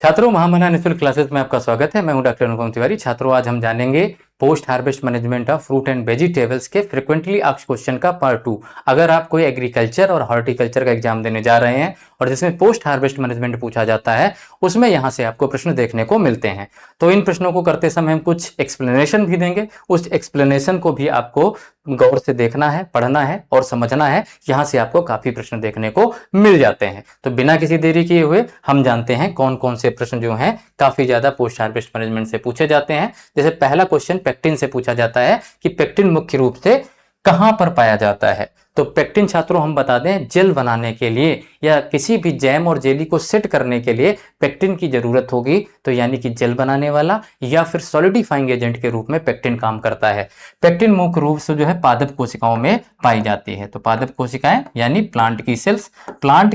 छात्रों, महामना निःशुल्क क्लासेस में आपका स्वागत है। मैं हूं डॉक्टर अनुपम तिवारी। छात्रों, आज हम जानेंगे post harvest management of fruit and vegetables के फ्रीक्वेंटली आस्क्ड क्वेश्चन का पार्ट 2। अगर आप कोई एग्रीकल्चर और हॉर्टिकल्चर का एग्जाम देने जा रहे हैं और जिसमें पोस्ट हार्वेस्ट मैनेजमेंट पूछा जाता है, उसमें यहां से आपको प्रश्न देखने को मिलते हैं। तो इन प्रश्नों को करते समय हम कुछ एक्सप्लेनेशन भी देंगे। उस एक्सप्लेनेशन को भी आपको गौर से देखना है, पढ़ना है और समझना है। यहां से आपको काफी प्रश्न देखने को मिल जाते हैं। तो बिना किसी देरी किए हुए हम जानते हैं कौन कौन से प्रश्न जो हैं काफी ज्यादा पोस्ट हार्वेस्ट मैनेजमेंट से पूछे जाते हैं। जैसे पहला क्वेश्चन पेक्टिन से पूछा जाता है कि पेक्टिन मुख्य रूप से कहां पर पाया जाता है। तो पेक्टिन छात्रों हम बता दें, जेल बनाने के लिए या किसी भी जैम और जेली को सेट करने के लिए पेक्टिन की जरूरत होगी। तो यानी कि जेल बनाने वाला या फिर सॉलिडिफाइंग एजेंट के रूप में पेक्टिन काम करता है। पेक्टिन मुख्य रूप से जो है पादप कोशिकाओं में पाई जाती है। तो पादप कोशिकाएं यानी प्लांट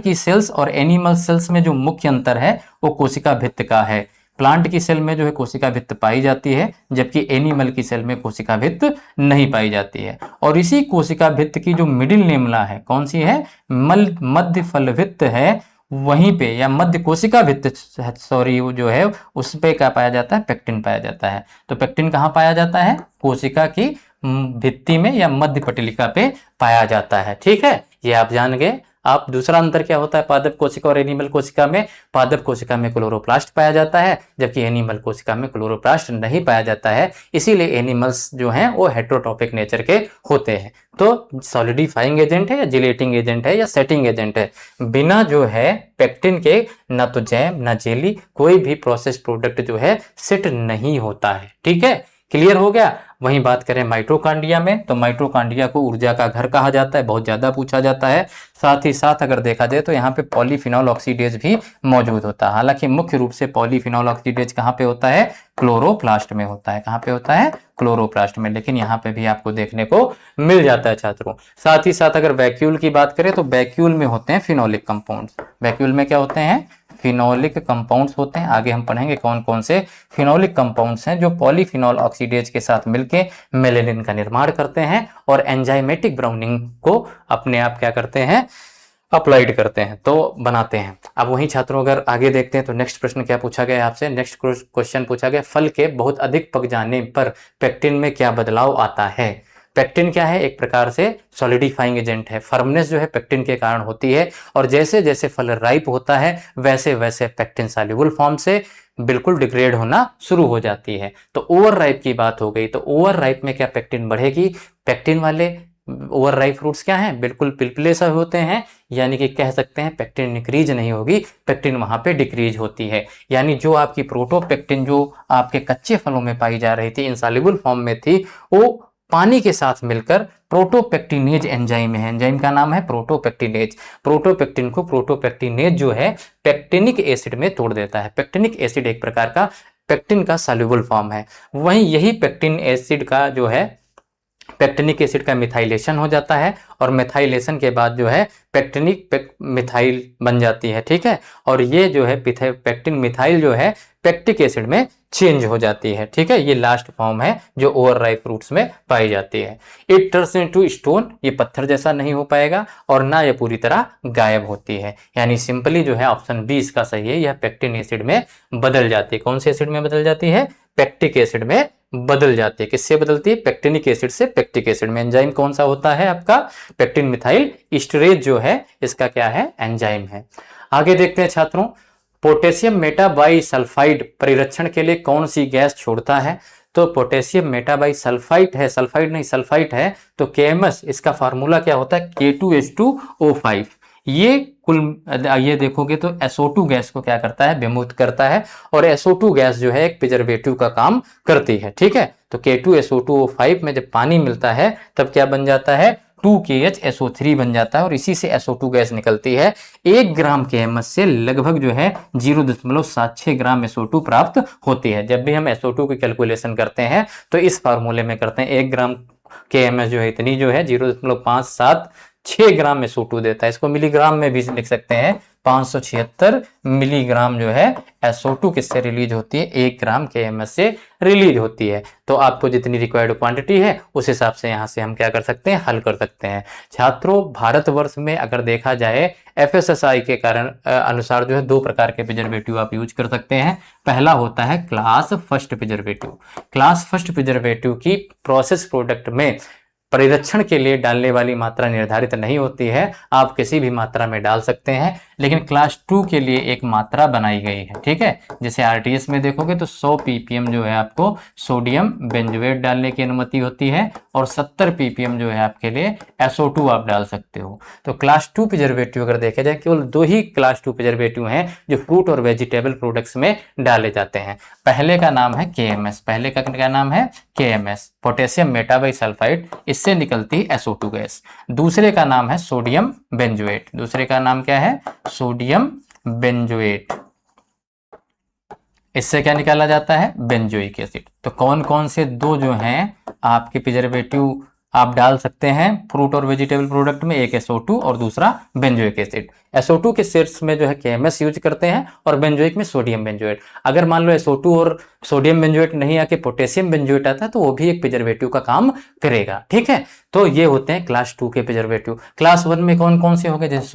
की सेल्स और एनिमल सेल्स में जो मुख्य अंतर है वो कोशिका भित्त का है। प्लांट की सेल में जो है कोशिका भित्त पाई जाती है, जबकि एनिमल की सेल में कोशिका भित्त नहीं पाई जाती है। और इसी कोशिका भित्त की जो मिडिल लेमला है, कौन सी है? मध्य फल भित्त है, वहीं पे या मध्य कोशिका भित्त, सॉरी, वो जो है उस पे क्या पाया जाता है? पेक्टिन पाया जाता है। तो पेक्टिन कहाँ पाया जाता है? कोशिका की भित्ति में या मध्य पटलिका पे पाया जाता है। ठीक है, ये आप जान गए। आप दूसरा अंतर क्या होता है पादप कोशिका और एनिमल कोशिका में? पादप कोशिका में क्लोरोप्लास्ट पाया जाता है, जबकि एनिमल कोशिका में क्लोरोप्लास्ट नहीं पाया जाता है। इसीलिए एनिमल्स जो हैं वो हेट्रोटॉपिक नेचर के होते हैं। तो सॉलिडिफाइंग एजेंट है या जिलेटिंग एजेंट है या सेटिंग एजेंट है। बिना जो है पेक्टिन के ना तो जैम ना जेली, कोई भी प्रोसेस प्रोडक्ट जो है सेट नहीं होता है। ठीक है, क्लियर हो गया। वहीं बात करें माइटोकांड्रिया में, तो माइटोकांड्रिया को ऊर्जा का घर कहा जाता है, बहुत ज्यादा पूछा जाता है। साथ ही साथ अगर देखा जाए तो यहाँ पे पॉलीफिनॉल ऑक्सीडेज भी मौजूद होता है। हालांकि मुख्य रूप से पॉलीफिनॉल ऑक्सीडेज कहाँ पे होता है? क्लोरोप्लास्ट में होता है। कहाँ पे होता है? क्लोरोप्लास्ट में। लेकिन यहाँ पे भी आपको देखने को मिल जाता है छात्रों। साथ ही साथ अगर वैक्यूल की बात करें तो वैक्यूल में होते हैं फिनोलिक कंपाउंड्स। वैक्यूल में क्या होते हैं? फिनोलिक कंपाउंड्स होते हैं। आगे हम पढ़ेंगे कौन कौन से फिनोलिक कंपाउंड्स हैं जो पॉलीफिनॉल ऑक्सीडेज के साथ मिलकर मेलेनिन का निर्माण करते हैं और एंजाइमेटिक ब्राउनिंग को अपने आप क्या करते हैं? अप्लाइड करते हैं, तो बनाते हैं। अब वहीं छात्रों अगर आगे देखते हैं तो नेक्स्ट प्रश्न क्या पूछा गया आपसे? नेक्स्ट क्वेश्चन पूछा गया फल के बहुत अधिक पक जाने पर पेक्टिन में क्या बदलाव आता है। पेक्टिन क्या है? एक प्रकार से सॉलिडिफाइंग एजेंट है। फर्मनेस जो है पेक्टिन के कारण होती है और जैसे जैसे फल राइप होता है वैसे वैसे पेक्टिन सॉल्युबल फॉर्म से बिल्कुल डिग्रेड होना शुरू हो जाती है। तो ओवर राइप की बात हो गई, तो ओवर राइप में क्या पेक्टिन बढ़ेगी? पेक्टिन वाले ओवर राइप फ्रूट्स क्या हैं? बिल्कुल पिलपिले सा होते हैं, यानी कि कह सकते हैं पेक्टिन इंक्रीज नहीं होगी, पेक्टिन वहां पे डिक्रीज होती है। यानी जो आपकी प्रोटोपेक्टिन जो आपके कच्चे फलों में पाई जा रही थी, इनसॉल्युबल फॉर्म में थी, वो पानी के साथ मिलकर प्रोटोपेक्टिनेज एंजाइम है। एंजाइम का नाम है प्रोटोपेक्टिनेज। प्रोटोपेक्टिन को प्रोटोपेक्टिनेज जो है पेक्टिनिक एसिड में तोड़ देता है। पेक्टिनिक एसिड एक प्रकार का पेक्टिन का सॉल्युबल फॉर्म है। वहीं यही पेक्टिन एसिड का जो है पेक्टिनिक एसिड का मिथाइलेशन हो जाता है और मिथाइलेशन के बाद जो है पेक्टिनिक मिथाइल बन जाती है। ठीक है, और ये जो है पेक्टिन मिथाइल जो है पेक्टिक एसिड में चेंज हो जाती है। ठीक है, ये लास्ट फॉर्म है जो ओवर राइप फ्रूट्स में पाई जाती है। इट टर्न्स इनटू स्टोन, ये पत्थर जैसा नहीं हो पाएगा और ना ये पूरी तरह गायब होती है। यानी सिंपली जो है ऑप्शन बी इसका सही है, यह पेक्टिन एसिड में बदल जाती है। कौन से एसिड में बदल जाती है? पेक्टिक एसिड में बदल जाती है। किससे बदलती है? पेक्टिनिक एसिड से पेक्टिक एसिड में। एंजाइम कौन सा होता है आपका? पेक्टिन मिथाइल एस्टरेज जो है इसका क्या है? एंजाइम है। आगे देखते हैं छात्रों, पोटेशियम मेटाबाइसल्फाइड परिरक्षण के लिए कौन सी गैस छोड़ता है? तो पोटेशियम मेटाबाइसल्फाइड है, सल्फाइड नहीं सल्फाइड है। तो केएमएस इसका फार्मूला क्या होता है? K2H2O5। ये कुल ये देखोगे तो SO2 गैस को क्या करता है? विमुक्त करता है और SO2 गैस जो है एक प्रिजर्वेटिव का काम करती है। ठीक है, तो K2SO2O5 में जब पानी मिलता है तब क्या बन जाता है? 2KHSO3 बन जाता है और इसी से SO2 गैस निकलती है। 1 ग्राम KMS से लगभग जो है 0.76 ग्राम SO2 प्राप्त होती है। जब भी हम SO2 की कैलकुलेशन करते हैं तो इस फार्मूले में करते हैं। 1 ग्राम KMS जो है इतनी जो है 0.57 6 ग्राम SO2 देता है। इसको मिलीग्राम में भी लिख सकते हैं, 576 मिलीग्राम जो है SO2 किससे रिलीज होती है, 1 ग्राम KMS से रिलीज होती है। तो आपको जितनी रिक्वायर्ड क्वांटिटी है उस हिसाब से यहाँ से हम क्या कर सकते हैं, हल कर सकते हैं। छात्रों, भारतवर्ष में अगर देखा जाए FSSAI के कारण अनुसार जो है 2 प्रकार के प्रिजर्वेटिव आप यूज कर सकते हैं। पहला होता है class first preservative. Class first preservative की प्रोसेस प्रोडक्ट में परिरक्षण के लिए डालने वाली मात्रा निर्धारित नहीं होती है, आप किसी भी मात्रा में डाल सकते हैं, लेकिन क्लास 2 के लिए एक मात्रा बनाई गई है। ठीक है, जैसे आरटीएस में देखोगे तो 100 ppm जो है आपको सोडियम बेंजोएट डालने की अनुमति होती है और 70 ppm जो है आपके लिए SO2 आप डाल सकते हो। तो क्लास 2 प्रिजर्वेटिव अगर देखा जाए, केवल 2 ही क्लास 2 प्रिजर्वेटिव हैं जो फ्रूट और वेजिटेबल प्रोडक्ट्स में डाले जाते हैं। पहले का नाम है KMS, पहले का क्या नाम है, KMS पोटेशियम मेटाबाइसल्फाइड, इससे निकलती SO2 गैस। दूसरे का नाम है सोडियम बेंजोएट, दूसरे का नाम क्या है, सोडियम बेंजोएट, इससे क्या निकाला जाता है, बेंजोइक एसिड। तो कौन कौन से 2 जो हैं आपके प्रिजर्वेटिव आप डाल सकते हैं फ्रूट और वेजिटेबल प्रोडक्ट में, एक SO2 और दूसरा बेंजोइक एसिड। SO2 के सेट्स में जो है KMS यूज करते हैं और बेंजोइक में सोडियम बेंजोएट। अगर मान लो SO2 और सोडियम बेंजोएट नहीं आके पोटेशियम बेंजोएट आता है तो वो भी एक प्रिजर्वेटिव का काम करेगा। ठीक है, तो ये होते हैं क्लास 2 के प्रिजर्वेटिव। क्लास 1 में कौन कौन से हो गए, जैसे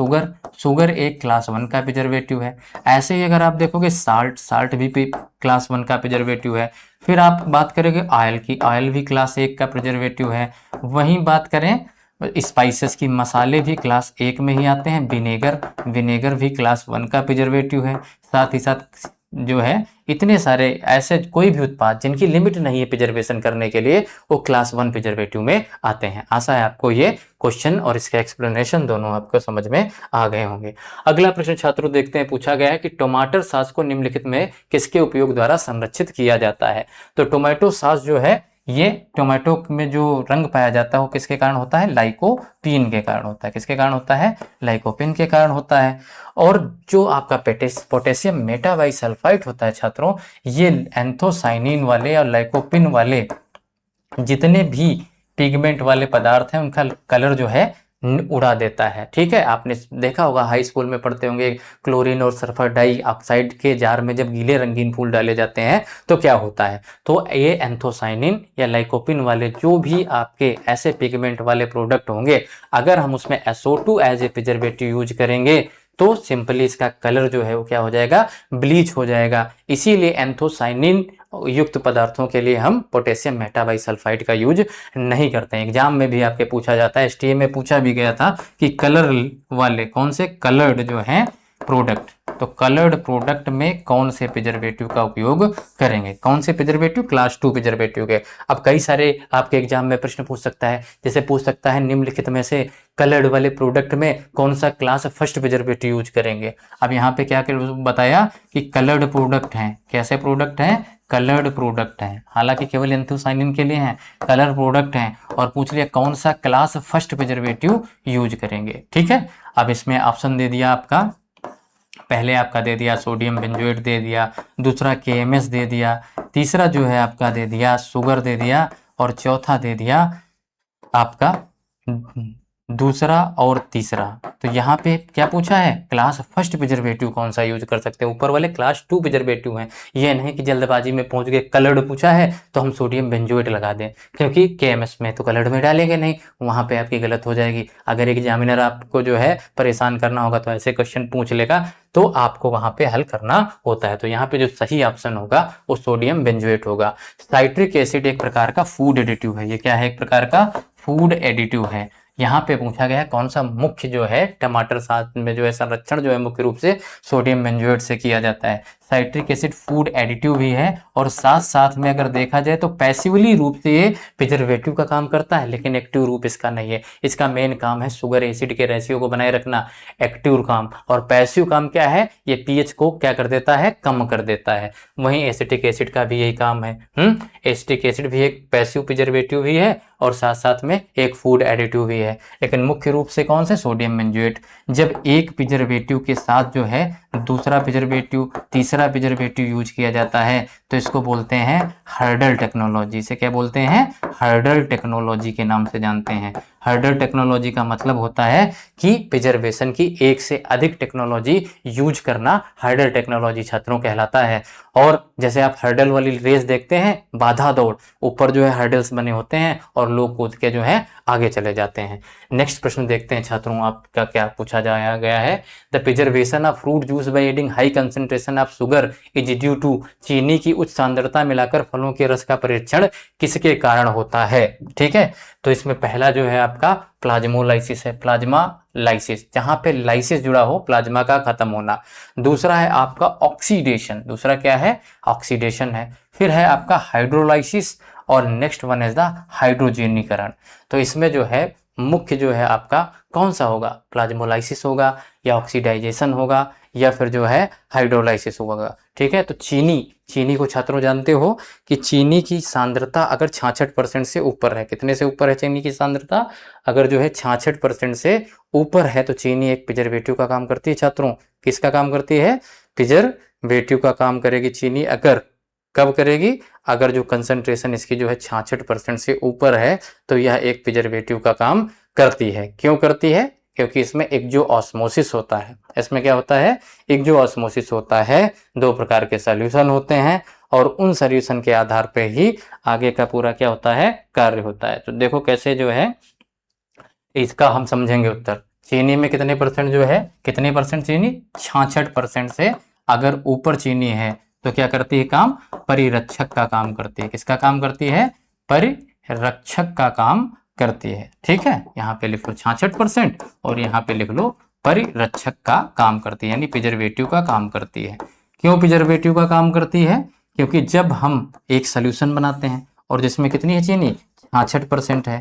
शुगर एक क्लास 1 का प्रिजर्वेटिव है। ऐसे ही अगर आप देखोगे साल्ट भी क्लास 1 का प्रिजर्वेटिव है। फिर आप बात करेंगे ऑयल की, ऑयल भी क्लास 1 का प्रिजर्वेटिव है। वहीं बात करें स्पाइसेस की, मसाले भी क्लास 1 में ही आते हैं। विनेगर भी क्लास 1 का प्रिजर्वेटिव है। साथ ही साथ जो है इतने सारे ऐसे कोई भी उत्पाद जिनकी लिमिट नहीं है प्रिजर्वेशन करने के लिए, वो क्लास 1 प्रिजर्वेटिव में आते हैं। आशा है आपको ये क्वेश्चन और इसके एक्सप्लेनेशन दोनों आपको समझ में आ गए होंगे। अगला प्रश्न छात्रों देखते हैं, पूछा गया है कि टमाटर सॉस को निम्नलिखित में किसके उपयोग द्वारा संरक्षित किया जाता है। तो टोमेटो सॉस जो है, ये टोमेटो में जो रंग पाया जाता है वो किसके कारण होता है, लाइकोपीन के कारण होता है। किसके कारण होता है, लाइकोपीन के कारण होता है। और जो आपका पोटेशियम मेटाबाइसल्फाइड होता है छात्रों, ये एंथोसाइनिन वाले और लाइकोपिन वाले जितने भी पिगमेंट वाले पदार्थ हैं उनका कलर जो है उड़ा देता है। ठीक है, आपने देखा होगा, हाई स्कूल में पढ़ते होंगे, क्लोरीन और सल्फर डाई ऑक्साइड के जार में जब गीले रंगीन फूल डाले जाते हैं तो क्या होता है, तो ये एंथोसाइनिन या लाइकोपिन वाले जो भी आपके ऐसे पिगमेंट वाले प्रोडक्ट होंगे, अगर हम उसमें SO2 as a preservative use करेंगे तो सिंपली इसका कलर जो है वो क्या हो जाएगा, ब्लीच हो जाएगा। इसीलिए एंथोसाइनिन युक्त पदार्थों के लिए हम पोटेशियम मेटाबाइसल्फाइड का यूज नहीं करते हैं। एग्जाम में भी आपके पूछा जाता है, STA में पूछा भी गया था कि कलर वाले कौन से कलर्ड जो हैं प्रोडक्ट, तो कलर्ड प्रोडक्ट में कौन से प्रिजर्वेटिव का उपयोग करेंगे, कौन से प्रिजर्वेटिव, क्लास 2 प्रिजर्वेटिव के। अब कई सारे आपके एग्जाम में प्रश्न पूछ सकता है, जैसे पूछ सकता है निम्नलिखित में से कलर्ड वाले प्रोडक्ट में कौन सा क्लास फर्स्ट प्रिजर्वेटिव यूज करेंगे। अब यहाँ पे क्या बताया कि कलर्ड प्रोडक्ट हैं, कैसे प्रोडक्ट हैं, कलर्ड प्रोडक्ट हैं, हालांकि केवल एंथोसाइनिन के लिए हैं, कलर प्रोडक्ट हैं, और पूछ लिया कौन सा क्लास फर्स्ट प्रिजर्वेटिव यूज करेंगे। ठीक है, अब इसमें ऑप्शन दे दिया आपका, पहले आपका दे दिया सोडियम बेंजोएट दे दिया, दूसरा KMS दे दिया, तीसरा जो है आपका दे दिया शुगर दे दिया, और चौथा दे दिया आपका दूसरा और तीसरा। तो यहाँ पे क्या पूछा है, क्लास फर्स्ट प्रिजर्वेटिव कौन सा यूज कर सकते हैं। ऊपर वाले क्लास 2 प्रिजर्वेटिव हैं, ये नहीं कि जल्दबाजी में पहुंच गए कलर्ड पूछा है तो हम सोडियम बेंजोएट लगा दें, क्योंकि KMS में तो कलर्ड में डालेंगे नहीं, वहां पे आपकी गलत हो जाएगी। अगर एग्जामिनर आपको जो है परेशान करना होगा तो ऐसे क्वेश्चन पूछ लेगा, तो आपको वहां पे हल करना होता है। तो यहाँ पे जो सही ऑप्शन होगा वो सोडियम बेंजोएट होगा। साइट्रिक एसिड एक प्रकार का फूड एडिटिव है, ये क्या है, एक प्रकार का फूड एडिटिव है। यहाँ पे पूछा गया कौन सा मुख्य जो है टमाटर सॉस में जो है संरक्षण जो है मुख्य रूप से सोडियम बेंजोएट से किया जाता है। साइट्रिक एसिड फूड एडिटिव भी है, और साथ साथ में अगर देखा जाए तो पैसिवली रूप से ये प्रिजर्वेटिव का काम करता है, लेकिन एक्टिव रूप इसका नहीं है। इसका मेन काम है शुगर एसिड के रेशियो को बनाए रखना, एक्टिव काम। और पैसिव काम क्या है, ये pH को क्या कर देता है, कम कर देता है। वहीं एसिटिक एसिड का भी यही काम है। एसिटिक एसिड भी एक पैसिव प्रिजर्वेटिव भी है और साथ साथ में एक फूड एडिटिव भी है, लेकिन मुख्य रूप से कौन से, सोडियम बेंजोएट। जब एक प्रिजर्वेटिव के साथ जो है दूसरा प्रिजर्वेटिव, तीसरा प्रिजर्वेटिव यूज किया जाता है तो इसको बोलते हैं हर्डल टेक्नोलॉजी। से क्या बोलते हैं, हर्डल टेक्नोलॉजी के नाम से जानते हैं। हाइड्रल टेक्नोलॉजी का मतलब होता है कि प्रिजर्वेशन की एक से अधिक टेक्नोलॉजी यूज करना हाइड्रल टेक्नोलॉजी छात्रों कहलाता है। और जैसे आप हर्डल वाली रेस देखते हैं, बाधा दौड़, ऊपर जो है हर्डल्स बने होते हैं और लोग कूद के जो है आगे चले जाते हैं। नेक्स्ट प्रश्न देखते हैं छात्रों, आपका क्या पूछा जाया गया है। The preservation of fruit juice by adding high concentration of sugar is due to, चीनी की उच्च सांद्रता मिलाकर फलों के रस का परीक्षण किसके कारण होता है। ठीक है, तो इसमें पहला जो है आपका प्लाज्मोलाइसिस है, प्लाज्मा लाइसिस, जहां पे लाइसिस जुड़ा हो, प्लाज्मा का खत्म होना। दूसरा है आपका ऑक्सीडेशन, दूसरा क्या है, ऑक्सीडेशन है। फिर है आपका हाइड्रोलाइसिस और नेक्स्ट वन इज द हाइड्रोजनीकरण। तो इसमें जो है मुख्य जो है आपका कौन सा होगा, प्लाज्मोलाइसिस होगा या ऑक्सीडाइजेशन होगा या फिर जो है हाइड्रोलाइसिस होगा। ठीक है, तो चीनी को छात्रों जानते हो कि चीनी की सांद्रता अगर 66% से ऊपर है, कितने से ऊपर है चीनी की सांद्रता, अगर जो है 66% से ऊपर है तो चीनी एक प्रिजर्वेटिव का काम करती है छात्रों। किसका काम करती है, प्रिजर्वेटिव का काम करेगी चीनी। अगर कब करेगी, अगर जो कंसंट्रेशन इसकी जो है 66% से ऊपर है तो यह एक प्रिजर्वेटिव का काम करती है। क्यों करती है, क्योंकि इसमें एक्जो ऑस्मोसिस होता है। इसमें क्या होता है, एक्जो ऑस्मोसिस होता है। दो प्रकार के सॉल्यूशन होते हैं और उन सॉल्यूशन के आधार पे ही आगे का पूरा क्या होता है, कार्य होता है। तो देखो कैसे जो है इसका हम समझेंगे उत्तर। चीनी में कितने परसेंट जो है, कितने परसेंट चीनी, 66% से अगर ऊपर चीनी है तो क्या करती है काम, परिरक्षक का काम करती है। किसका काम करती है, परिरक्षक का काम करती है। ठीक है, यहाँ पे लिख लो 66% और यहाँ पे लिख लो परिरक्षक का काम करती है, यानी प्रिजर्वेटिव का काम करती है। क्यों प्रिजर्वेटिव का काम करती है, क्योंकि जब हम एक सोल्यूशन बनाते हैं और जिसमें कितनी है चीनी, 66% है,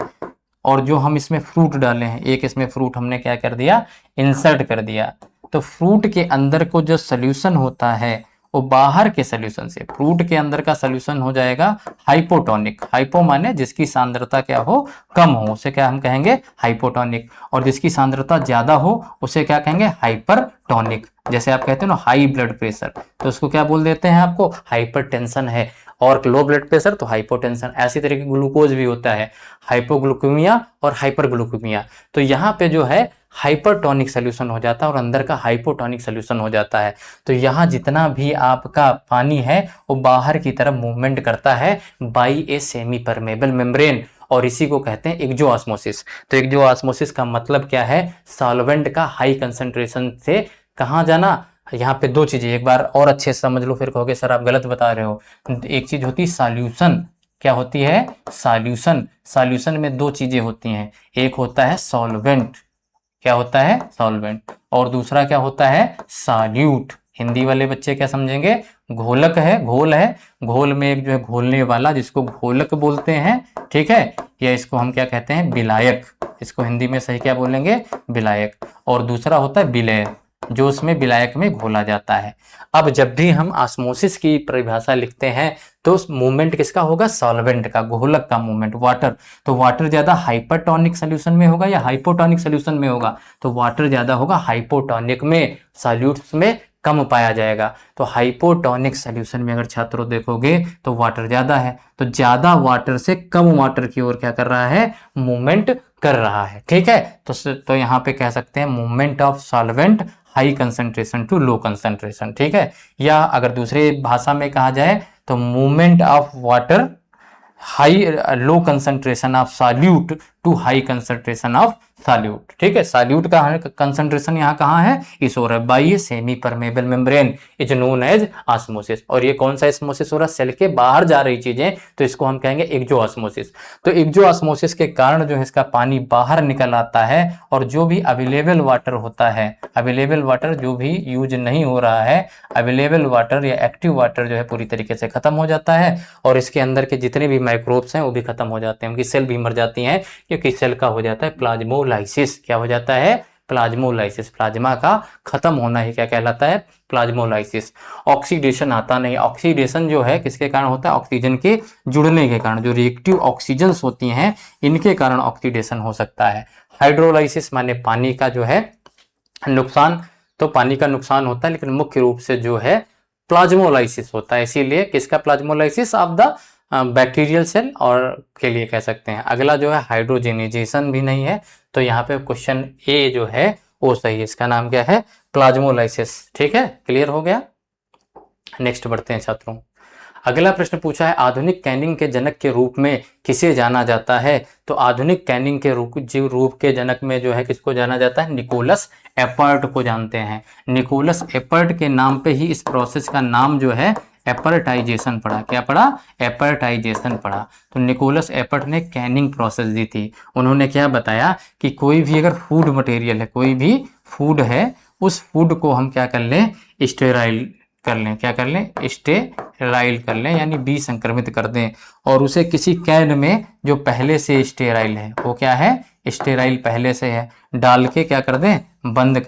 और जो हम इसमें फ्रूट डाले हैं, एक इसमें फ्रूट हमने क्या कर दिया, इंसर्ट कर दिया, तो फ्रूट के अंदर को जो सोल्यूशन होता है वो बाहर के सोल्यूशन से, फ्रूट के अंदर का सोल्यूशन हो जाएगा हाइपोटोनिक। हाइपो माने जिसकी सांद्रता क्या हो, कम हो, उसे क्या हम कहेंगे, हाइपोटोनिक। और जिसकी सांद्रता ज्यादा हो उसे क्या कहेंगे, हाइपरटोनिक। जैसे आप कहते हो ना हाई ब्लड प्रेशर, तो उसको क्या बोल देते हैं आपको, हाइपरटेंशन है। और लो ब्लड प्रेशर तो हाइपोटेंशन। ऐसी तरह की ग्लूकोज भी होता है, हाइपोग्लूकेमिया और हाइपरग्लूकेमिया। तो यहाँ पे जो है हाइपरटोनिक सोल्यूशन हो जाता है और अंदर का हाइपोटोनिक सोल्यूशन हो जाता है। तो यहाँ जितना भी आपका पानी है वो बाहर की तरफ मूवमेंट करता है by a semi permeable membrane, और इसी को कहते हैं एक्जो ऑस्मोसिस। तो एक्जो ऑस्मोसिस का मतलब क्या है, सॉल्वेंट का हाई कंसंट्रेशन से कहाँ जाना। यहाँ पे दो चीजें एक बार और अच्छे से समझ लो, फिर कहोगे सर आप गलत बता रहे हो। एक चीज होती है सॉल्यूशन, क्या होती है, सॉल्यूशन। सॉल्यूशन में दो चीजें होती हैं, एक होता है सॉल्वेंट, क्या होता है, सॉल्वेंट, और दूसरा क्या होता है, सॉल्यूट। हिंदी वाले बच्चे क्या समझेंगे, घोलक है, घोल है, घोल में एक जो है घोलने वाला जिसको घोलक बोलते हैं। ठीक है, या इसको हम क्या कहते हैं, विलायक। इसको हिंदी में सही क्या बोलेंगे, विलायक। और दूसरा होता है विलय, जो उसमें विलायक में घोला जाता है। अब जब भी हम ऑस्मोसिस की परिभाषा लिखते हैं तो मूवमेंट किसका होगा, सॉल्वेंट का, घोलक का मूवमेंट, वाटर। तो वाटर ज्यादा हाइपरटोनिक सोल्यूशन में होगा या हाइपोटोनिक सोल्यूशन में होगा, तो वाटर ज्यादा होगा हाइपोटोनिक में, सॉल्यूट्स में कम पाया जाएगा। तो हाइपोटोनिक सोल्यूशन में अगर छात्रों देखोगे तो वाटर ज्यादा है, तो ज्यादा वाटर से कम वाटर की ओर क्या कर रहा है, मूवमेंट कर रहा है। ठीक है, तो यहाँ पे कह सकते हैं movement of solvent high concentration to low concentration. ठीक है, या अगर दूसरे भाषा में कहा जाए तो movement of water high low concentration of solute to high concentration of solute. ठीक है, सॉल्यूट का कंसंट्रेशन यहाँ कहाँ है, इस ओर है, by semi permeable membrane is known as osmosis. और ये कौन सा ऑस्मोसिस हो रहा है, सेल के बाहर जा रही चीजें, तो इसको हम कहेंगे एक्जो ऑस्मोसिस। तो एक्जो ऑस्मोसिस के कारण जो है इसका पानी बाहर निकल आता है और जो भी अवेलेबल वाटर होता है, अवेलेबल वाटर जो भी यूज नहीं हो रहा है, अवेलेबल वाटर या एक्टिव वाटर जो है पूरी तरीके से खत्म हो जाता है और इसके अंदर के जितने भी माइक्रोब्स हैं वो भी खत्म हो जाते हैं, उनकी सेल भी मर जाती हैं, क्योंकि सेल का हो जाता है प्लाज्मोलाइसिस। क्या हो जाता है, प्लाज्मोलाइसिस। प्लाज्मा का खत्म होना ही क्या कहलाता है, प्लाज्मोलाइसिस। ऑक्सीडेशन आता नहीं, ऑक्सीडेशन जो है किसके कारण होता है, ऑक्सीजन के जुड़ने के कारण, जो रिएक्टिव ऑक्सीजन्स होती हैं इनके कारण ऑक्सीडेशन हो सकता है। हाइड्रोलाइसिस माने पानी का जो है नुकसान, तो पानी का नुकसान होता है, लेकिन मुख्य रूप से जो है प्लाज्मोलाइसिस होता है। इसीलिए किसका plasmolysis, of the bacterial cell और के लिए कह सकते हैं। अगला जो है हाइड्रोजेनाइजेशन भी नहीं है, तो यहाँ पे क्वेश्चन ए जो है वो सही है। इसका नाम क्या है? प्लाज्मोलाइसिस। ठीक है, क्लियर हो गया। नेक्स्ट बढ़ते हैं छात्रों। अगला प्रश्न पूछा है आधुनिक कैनिंग के जनक के रूप में किसे जाना जाता है? तो आधुनिक कैनिंग के रूप के जनक में जो है किसको जाना जाता है? निकोलस एपर्ट को जानते हैं। निकोलस एपर्ट के नाम पे ही इस प्रोसेस का नाम जो है एपर्टाइजेशन पड़ा। क्या पड़ा? एपर्टाइजेशन पड़ा। तो निकोलस एपर्ट ने कैनिंग प्रोसेस दी थी। उन्होंने क्या बताया कि कोई भी अगर फूड मटेरियल है, कोई भी फूड है, उस फूड को हम क्या कर लें? स्टेराइल कर लें। क्या कर लें? स्टेराइल कर लें, यानी विसंक्रमित कर दें, और उसे किसी कैन में जो पहले से स्टेराइल है, वो क्या है? स्टेराइल पहले से है, डाल के क्या कर दें? बंद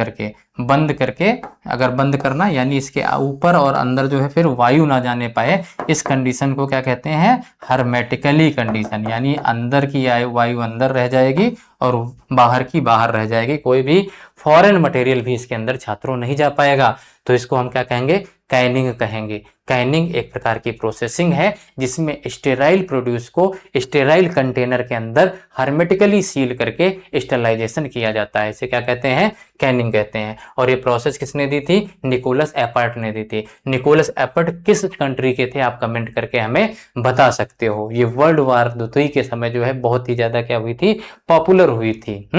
करके अगर बंद करना यानी इसके ऊपर और अंदर जो है फिर वायु ना जाने पाए, इस कंडीशन को क्या कहते हैं? हर्मेटिकली कंडीशन, यानी अंदर की वायु अंदर रह जाएगी और बाहर की बाहर रह जाएगी, कोई भी फॉरेन मटेरियल भी इसके अंदर छात्रों नहीं जा पाएगा। तो इसको हम क्या कहेंगे? कैनिंग कहेंगे। कैनिंग एक प्रकार की प्रोसेसिंग है जिसमें स्टेराइल प्रोड्यूस को स्टेराइल कंटेनर के अंदर हर्मेटिकली सील करके स्टेरलाइजेशन किया जाता है। इसे क्या कहते हैं? कैनिंग कहते हैं। और ये प्रोसेस किसने दी थी? निकोलस एपर्ट ने दी थी। निकोलस एपर्ट किस कंट्री के थे? आप कमेंट करके हमें बता सकते हो। ये वर्ल्ड वार द्वितीय के समय जो है बहुत ही ज्यादा क्या हुई थी? पॉपुलर हुई थी।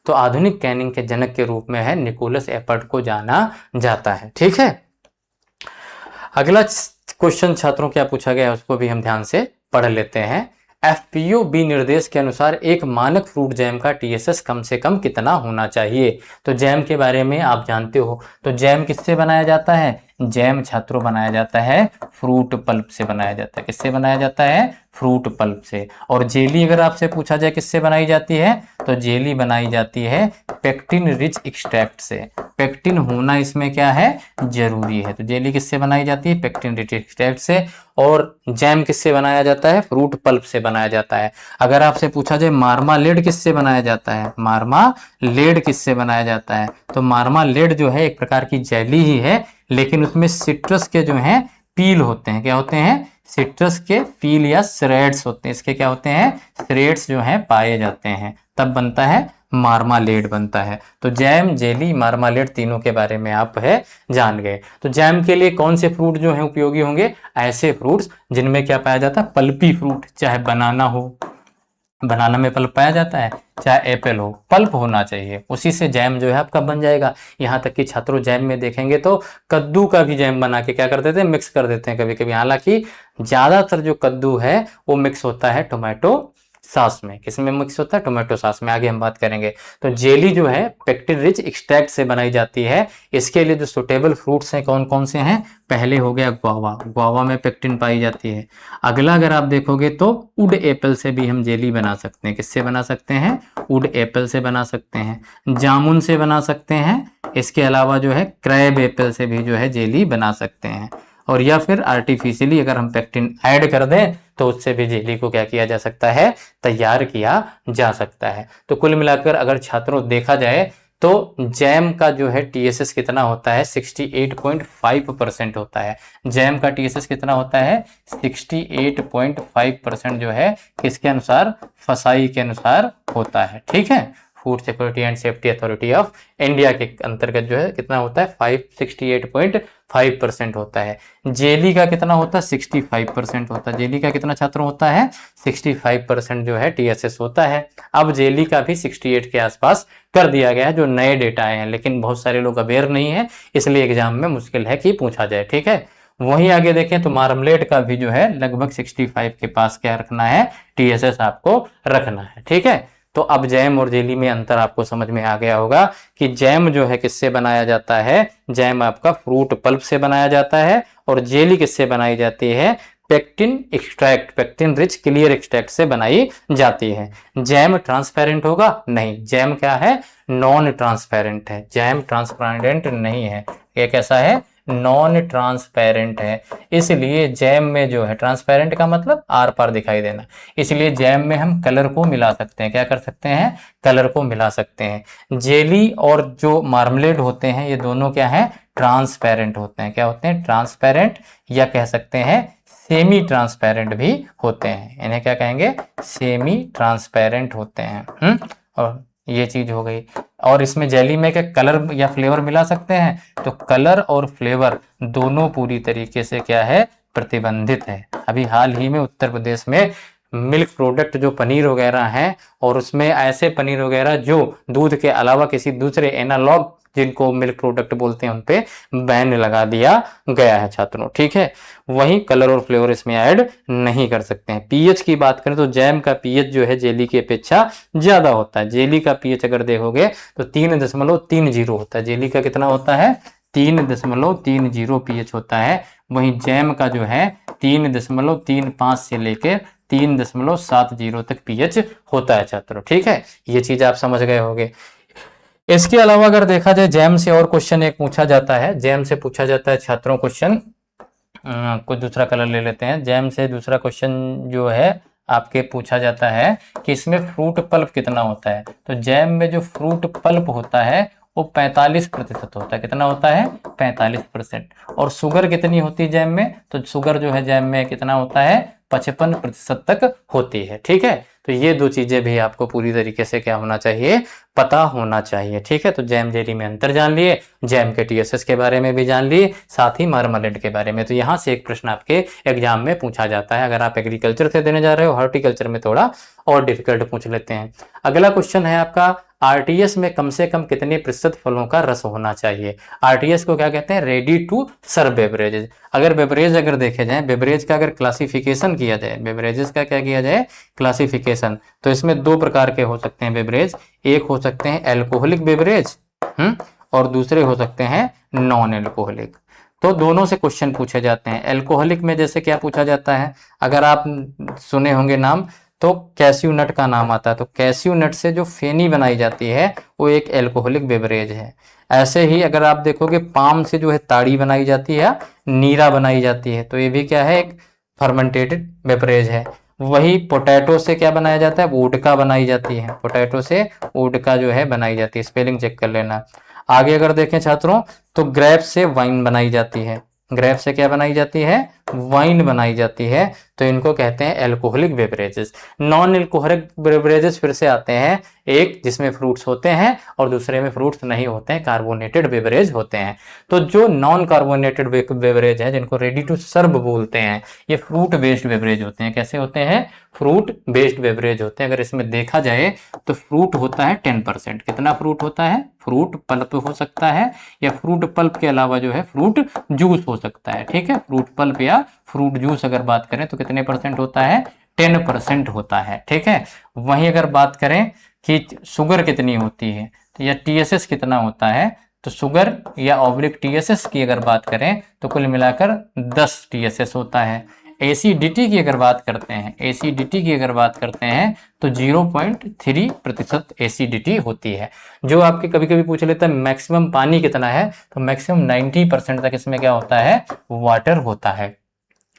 तो आधुनिक कैनिंग के जनक के रूप में है निकोलस एपर्ट को जाना जाता है। ठीक है, अगला क्वेश्चन छात्रों क्या पूछा गया है उसको भी हम ध्यान से पढ़ लेते हैं। FPO विनिर्देश के अनुसार एक मानक फ्रूट जैम का TSS कम से कम कितना होना चाहिए? तो जैम के बारे में आप जानते हो। तो जैम किससे बनाया जाता है? जैम छात्रों बनाया जाता है फ्रूट पल्प से बनाया जाता है। किससे बनाया जाता है? फ्रूट पल्प से। और जेली अगर आपसे पूछा जाए किससे बनाई जाती है, तो जेली बनाई जाती है पेक्टिन रिच एक्सट्रैक्ट से। पेक्टिन होना इसमें क्या है? जरूरी है। तो जेली किससे बनाई जाती है? पेक्टिन रिच एक्सट्रैक्ट से। और जैम किससे बनाया जाता है? फ्रूट पल्प से बनाया जाता है। अगर आपसे पूछा जाए मार्मालेड किससे बनाया जाता है? मार्मालेड किससे बनाया जाता है? तो मार्मालेड जो है एक प्रकार की जेली ही है, लेकिन उसमें सिट्रस के जो हैं पील होते हैं। क्या होते हैं? सिट्रस के पील या श्रेड्स होते हैं। इसके क्या होते हैं? श्रेड्स जो हैं पाए जाते हैं, तब बनता है मार्मालेड बनता है। तो जैम, जेली, मार्मालेड तीनों के बारे में आप है जान गए। तो जैम के लिए कौन से फ्रूट जो हैं उपयोगी होंगे? ऐसे फ्रूट्स जिनमें क्या पाया जाता है? Pulpy fruit. चाहे बनाना हो, बनाना में पल्प पाया जाता है, चाहे एप्पल हो, पल्प होना चाहिए, उसी से जैम जो है आपका बन जाएगा। यहाँ तक कि छात्रों जैम में देखेंगे तो कद्दू का भी जैम बना के क्या कर देते हैं? मिक्स कर देते हैं कभी कभी। हालांकि ज्यादातर जो कद्दू है वो मिक्स होता है टोमेटो सॉस में। किसमें मिक्स होता है? टोमेटो सॉस में। आगे हम बात करेंगे। तो जेली जो है पेक्टिन रिच एक्सट्रैक्ट से बनाई जाती है। इसके लिए जो सुटेबल फ्रूट्स हैं कौन कौन से हैं? पहले हो गया गुआवा। गुआवा में पेक्टिन पाई जाती है। अगला अगर आप देखोगे तो वुड एप्पल से भी हम जेली बना सकते हैं। किससे बना सकते हैं? वुड एप्पल से बना सकते हैं। जामुन से बना सकते हैं। इसके अलावा जो है क्रैब एप्पल से भी जो है जेली बना सकते हैं। और या फिर आर्टिफिशियली अगर हम पेक्टिन ऐड कर दें तो उससे भी जेली को क्या किया जा सकता है? तैयार किया जा सकता है। तो कुल मिलाकर अगर छात्रों देखा जाए तो जैम का जो है TSS कितना होता है? 68.5% होता है। जैम का TSS कितना होता है? 68.5% जो है किसके अनुसार? फसाई के अनुसार होता है। ठीक है, food security and safety authority of India के अंतर्गत जो है कितना होता है? 68.5% होता है। जेली का कितना होता है? 65% होता है। जेली का कितना छात्रों होता है? 65% जो है TSS होता है। अब जेली का भी 68 के आसपास कर दिया गया है, जो नए डेटा आए हैं, लेकिन बहुत सारे लोग अवेयर नहीं है, इसलिए एग्जाम में मुश्किल है कि पूछा जाए। ठीक है, वहीं आगे देखें तो मार्मलेड का भी जो है लगभग 65 के पास क्या रखना है? TSS आपको रखना है। ठीक है, तो अब जैम और जेली में अंतर आपको समझ में आ गया होगा कि जैम जो है किससे बनाया जाता है? जैम आपका फ्रूट पल्प से बनाया जाता है। और जेली किससे बनाई जाती है? Pectin extract, pectin rich clear extract से बनाई जाती है। जैम ट्रांसपेरेंट होगा? नहीं, जैम क्या है? नॉन ट्रांसपेरेंट है। जैम ट्रांसपेरेंट नहीं है। ये कैसा है? नॉन ट्रांसपेरेंट है। इसलिए जैम में जो है, ट्रांसपेरेंट का मतलब आर पार दिखाई देना, इसलिए जैम में हम कलर को मिला सकते हैं। क्या कर सकते हैं? कलर को मिला सकते हैं। जेली और जो मार्मलेड होते हैं ये दोनों क्या है? ट्रांसपेरेंट होते हैं। क्या होते हैं? ट्रांसपेरेंट, या कह सकते हैं सेमी ट्रांसपेरेंट भी होते हैं। इन्हें क्या कहेंगे? सेमी ट्रांसपेरेंट होते हैं। और ये चीज हो गई। और इसमें जेली में क्या कलर या फ्लेवर मिला सकते हैं? तो कलर और फ्लेवर दोनों पूरी तरीके से क्या है? प्रतिबंधित है। अभी हाल ही में उत्तर प्रदेश में मिल्क प्रोडक्ट जो पनीर वगैरह हैं, और उसमें ऐसे पनीर वगैरह जो दूध के अलावा किसी दूसरे एनालॉग जिनको मिल्क प्रोडक्ट बोलते हैं उन पे बैन लगा दिया गया है छात्रों। ठीक है, वहीं कलर और फ्लेवर इसमें ऐड नहीं कर सकते हैं। पीएच की बात करें तो जैम का पीएच जो है जेली की अपेक्षा ज्यादा होता है। जेली का पीएच अगर देखोगे तो 3.30 होता है। जेली का कितना होता है? 3.30 पीएच होता है। वहीं जैम का जो है 3.35 से लेकर 3.70 तक पीएच होता है छात्रों। ठीक है, ये चीज आप समझ गए होंगे। इसके अलावा अगर देखा जाए जैम से और क्वेश्चन एक पूछा जाता है। जैम से पूछा जाता है छात्रों क्वेश्चन, कुछ दूसरा कलर ले लेते हैं। जैम से दूसरा क्वेश्चन जो है आपके पूछा जाता है कि इसमें फ्रूट पल्प कितना होता है। तो जैम में जो फ्रूट पल्प होता है वो 45% होता है। कितना होता है? 45%। और शुगर कितनी होती है जैम में? तो शुगर जो है जैम में कितना होता है? 55% तक होती है। ठीक है, तो ये दो चीजें भी आपको पूरी तरीके से क्या होना चाहिए? पता होना चाहिए। ठीक है, तो जैम जेली में अंतर जान लिए, जैम के टीएसएस के बारे में भी जान लिए, साथ ही मार्मलेड के बारे में। तो यहाँ से एक प्रश्न आपके एग्जाम में पूछा जाता है। अगर आप एग्रीकल्चर से देने जा रहे हो, हॉर्टिकल्चर में थोड़ा और डिफिकल्ट पूछ लेते हैं। अगला क्वेश्चन है आपका, आरटीएस में कम से कम कितने प्रतिशत फलों का रस होना चाहिए? आरटीएस को क्या कहते हैं? Ready to serve beverages. अगर बेवरेज अगर देखे जाए, बेवरेज का अगर क्लासिफिकेशन किया जाए, बेवरेजेस का क्या किया जाए? क्लासिफिकेशन, तो इसमें दो प्रकार के हो सकते हैं बेवरेज। एक हो सकते हैं एल्कोहलिक बेवरेज, और दूसरे हो सकते हैं नॉन एल्कोहलिक। तो दोनों से क्वेश्चन पूछे जाते हैं। एल्कोहलिक में जैसे क्या पूछा जाता है, अगर आप सुने होंगे नाम, तो कैस्यू नट का नाम आता है। तो कैस्यू नट से जो फेनी बनाई जाती है वो एक एल्कोहलिक बेवरेज है। ऐसे ही अगर आप देखोगे पाम से जो है ताड़ी बनाई जाती है, नीरा बनाई जाती है, तो ये भी क्या है? एक फर्मेंटेटेड बेवरेज है। वही पोटैटो से क्या बनाया जाता है? वोडका बनाई जाती है। पोटैटो से वोडका जो है बनाई जाती है। स्पेलिंग चेक कर लेना। आगे अगर देखें छात्रों तो ग्रेप से वाइन बनाई जाती है। ग्रेप से क्या बनाई जाती है? वाइन बनाई जाती है। तो इनको कहते हैं alcoholic beverages. Non alcoholic beverages फिर से आते हैं, एक जिसमें फ्रूट्स होते हैं और दूसरे में फ्रूट्स नहीं होते हैं, कार्बोनेटेड बेवरेज होते हैं। तो जो नॉन कार्बोनेटेड बेवरेज है, जिनको रेडी टू सर्व बोलते हैं, ये फ्रूट बेस्ड बेवरेज होते हैं। कैसे होते हैं? फ्रूट बेस्ड बेवरेज होते हैं। अगर इसमें देखा जाए तो फ्रूट होता है 10%। कितना फ्रूट होता है? फ्रूट पल्प हो सकता है, या फ्रूट पल्प के अलावा जो है फ्रूट जूस हो सकता है। ठीक है, फ्रूट पल्प या फ्रूट जूस अगर बात करें तो कितने परसेंट होता है? 10% होता है। ठीक है, वहीं अगर बात करें कि शुगर कितनी होती है, तो या टीएसएस कितना होता है, तो शुगर या ऑब्लिक टीएसएस की अगर बात करें तो कुल मिलाकर 10 टीएसएस होता है। एसिडिटी की अगर बात करते हैं, एसिडिटी की अगर बात करते हैं तो 0.3% एसिडिटी होती है। जो आपके कभी कभी पूछ लेता है मैक्सिमम पानी कितना है, तो मैक्सिमम 90% तक इसमें क्या होता है? वाटर होता है।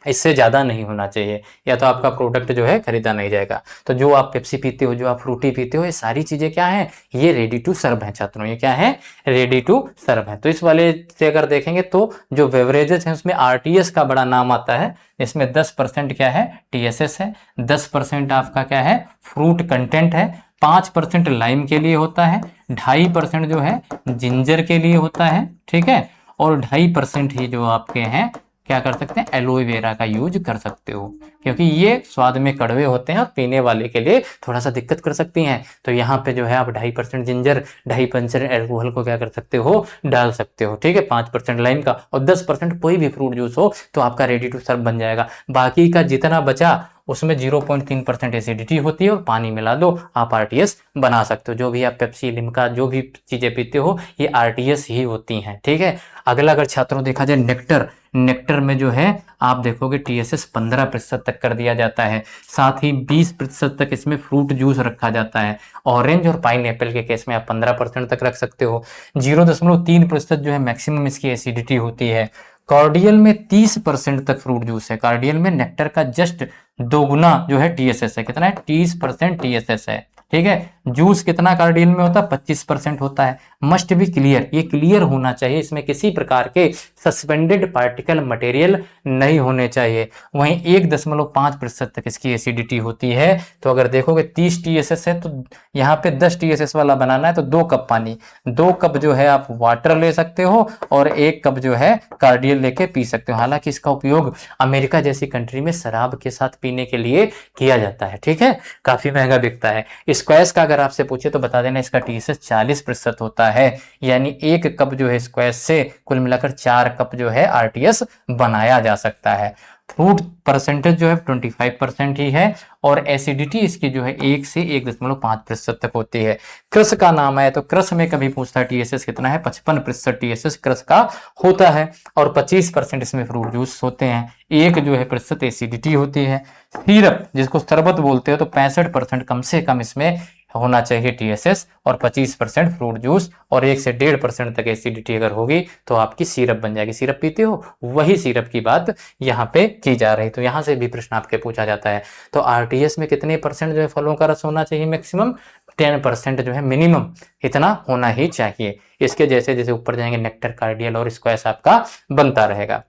इससे ज़्यादा नहीं होना चाहिए, या तो आपका प्रोडक्ट जो है खरीदा नहीं जाएगा। तो जो आप पेप्सी पीते हो, जो आप फ्रूटी पीते हो, ये सारी चीज़ें क्या हैं? ये रेडी टू सर्व हैं छात्रों। ये क्या है? रेडी टू सर्व है। तो इस वाले से अगर देखेंगे तो जो बेवरेजेस हैं उसमें आरटीएस का बड़ा नाम आता है। इसमें 10% क्या है? टीएसएस है। 10% आपका क्या है? फ्रूट कंटेंट है। 5% लाइम के लिए होता है। 2.5% जो है जिंजर के लिए होता है। ठीक है, और 2.5% ही जो आपके हैं क्या कर सकते हैं? एलोए वेरा का यूज कर सकते हो, क्योंकि ये स्वाद में कड़वे होते हैं और पीने वाले के लिए थोड़ा सा दिक्कत कर सकती हैं। तो यहाँ पे जो है आप 2.5% जिंजर, 2.5% एल्कोहल को क्या कर सकते हो? डाल सकते हो। ठीक है, 5% लाइम का और 10% कोई भी फ्रूट जूस हो तो आपका रेडी टू सर्व बन जाएगा। बाकी का जितना बचा उसमें 0.3% एसिडिटी होती है और पानी मिला दो, आप आरटीएस बना सकते हो। जो भी आप पेप्सी, लिम्का, जो भी चीजें पीते हो ये आरटीएस ही होती हैं। ठीक है, अगला अगर छात्रों देखा जाए नेक्टर, नेक्टर में जो है आप देखोगे टीएसएस 15% तक कर दिया जाता है। साथ ही 20% तक इसमें फ्रूट जूस रखा जाता है। ऑरेंज और पाइन एप्पल के केस में आप 15% तक रख सकते हो। 0.3% जो है मैक्सिमम इसकी एसिडिटी होती है। कार्डियल में 30% तक फ्रूट जूस है। कार्डियल में नेक्टर का जस्ट 2 गुना जो है टीएसएस है। कितना है? 30% टीएसएस है। ठीक है, जूस कितना कार्डियल में होता है? 25% होता है। मस्ट बी क्लियर, ये क्लियर होना चाहिए, इसमें किसी प्रकार के सस्पेंडेड पार्टिकल मटेरियल नहीं होने चाहिए। वहीं 1.5% तक इसकी एसिडिटी होती है। तो अगर देखोगे 30 TSS है, तो यहाँ पे 10 TSS वाला बनाना है तो 2 कप पानी, 2 कप जो है आप वाटर ले सकते हो और 1 कप जो है कार्डियल लेके पी सकते हो। हालांकि इसका उपयोग अमेरिका जैसी कंट्री में शराब के साथ पीने के लिए किया जाता है, ठीक है, काफी महंगा बिकता है। स्क्वैश का अगर आपसे पूछे तो बता देना इसका TSS 40% होता है, यानी 1 कप जो है स्क्वैश से कुल मिलाकर 4 कप जो है RTS बनाया जा सकता है। फ्रूट परसेंटेज जो है 25% ही है और एसिडिटी इसकी जो है 1 से 1.5% तक होती है। क्रस का नाम है तो क्रस में कभी पूछता है TSS कितना है, 55% TSS क्रस का होता है और 25% इसमें फ्रूट जूस होते हैं। 1 जो है प्रतिशत एसिडिटी होती है। सिरप जिसको शरबत बोलते हो तो 65% कम से कम इसमें होना चाहिए TSS और 25% फ्रूट जूस और 1 से 1.5% तक एसिडिटी अगर होगी तो आपकी सिरप बन जाएगी। सिरप पीते हो, वही सिरप की बात यहाँ पे की जा रही। तो यहाँ से भी प्रश्न आपके पूछा जाता है। तो RTS में कितने % जो है फलों का रस होना चाहिए? मैक्सिमम 10% जो है मिनिमम इतना होना ही चाहिए। इसके जैसे जैसे ऊपर जाएंगे नेक्टर, कार्डियल और स्क्वैश आपका बनता रहेगा।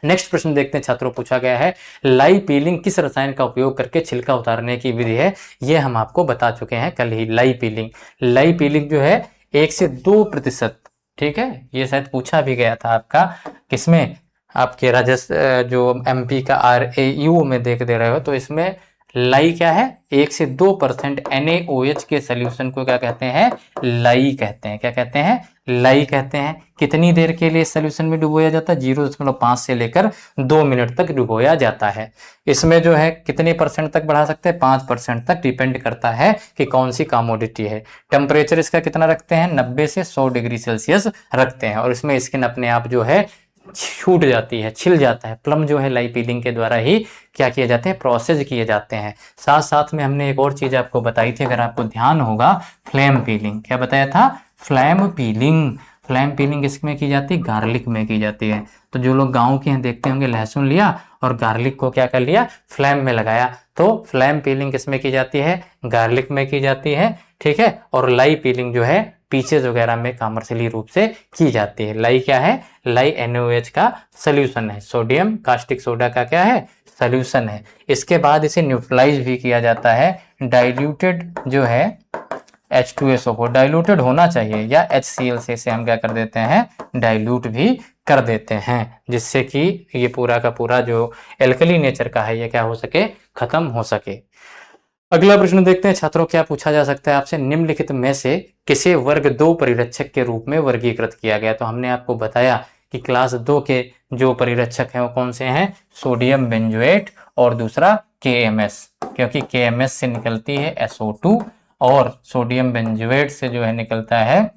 नेक्स्ट प्रश्न देखते हैं छात्रों, पूछा गया है लाई पीलिंग किस रसायन का उपयोग करके छिलका उतारने की विधि है? ये हम आपको बता चुके हैं कल ही। लाई पीलिंग जो है 1 से 2%, ठीक है, ये शायद पूछा भी गया था आपका किसमें, आपके राजस्थान जो MP का RAU में देख दे रहे हो, तो इसमें लाई क्या है? 1 से 2% NaOH के सोल्यूशन को क्या कहते हैं? लाई कहते हैं। क्या कहते हैं? लाई कहते हैं। कितनी देर के लिए सोल्यूशन में डुबोया जाता है? 0.5 से लेकर 2 मिनट तक डुबोया जाता है। इसमें जो है कितने % तक बढ़ा सकते हैं? 5% तक, डिपेंड करता है कि कौन सी कमोडिटी है। टेम्परेचर इसका कितना रखते हैं? 90 से 100 डिग्री सेल्सियस रखते हैं और इसमें स्किन अपने आप जो है छूट जाती है, छिल जाता है। प्लम जो है लाई पीलिंग के द्वारा ही क्या किए जाते हैं? प्रोसेस किए जाते हैं। साथ साथ में हमने एक और चीज आपको बताई थी, अगर आपको ध्यान होगा, फ्लेम पीलिंग। क्या बताया था? फ्लेम पीलिंग इसमें की जाती है? गार्लिक में की जाती है। तो जो लोग गाँव के हैं देखते होंगे, लहसुन लिया और गार्लिक को क्या कर लिया? फ्लेम में लगाया। तो फ्लेम पीलिंग किसमें की जाती है? गार्लिक में की जाती है, ठीक है। और लाई पीलिंग जो है पीचेज वगैरह में कॉमर्शियली रूप से की जाती है। लाई क्या है? लाई NaOH का सोल्यूशन है। सोडियम कास्टिक सोडा का क्या है? सोल्यूशन है। इसके बाद इसे न्यूट्रलाइज भी किया जाता है। डाइल्यूटेड जो है H2SO को डाइल्यूटेड होना चाहिए, या HCl से हम क्या कर देते हैं? डाइल्यूट भी कर देते हैं, जिससे कि ये पूरा का पूरा जो एल्कली नेचर का है ये क्या हो सके? खत्म हो सके। अगला प्रश्न देखते हैं छात्रों, क्या पूछा जा सकता है आपसे? निम्नलिखित में से किसे वर्ग 2 परिरक्षक के रूप में वर्गीकृत किया गया? तो हमने आपको बताया कि क्लास 2 के जो परिरक्षक हैं वो कौन से हैं? सोडियम बेंजोएट और दूसरा KMS, क्योंकि KMS से निकलती है SO2 और सोडियम बेंजोएट से जो है निकलता है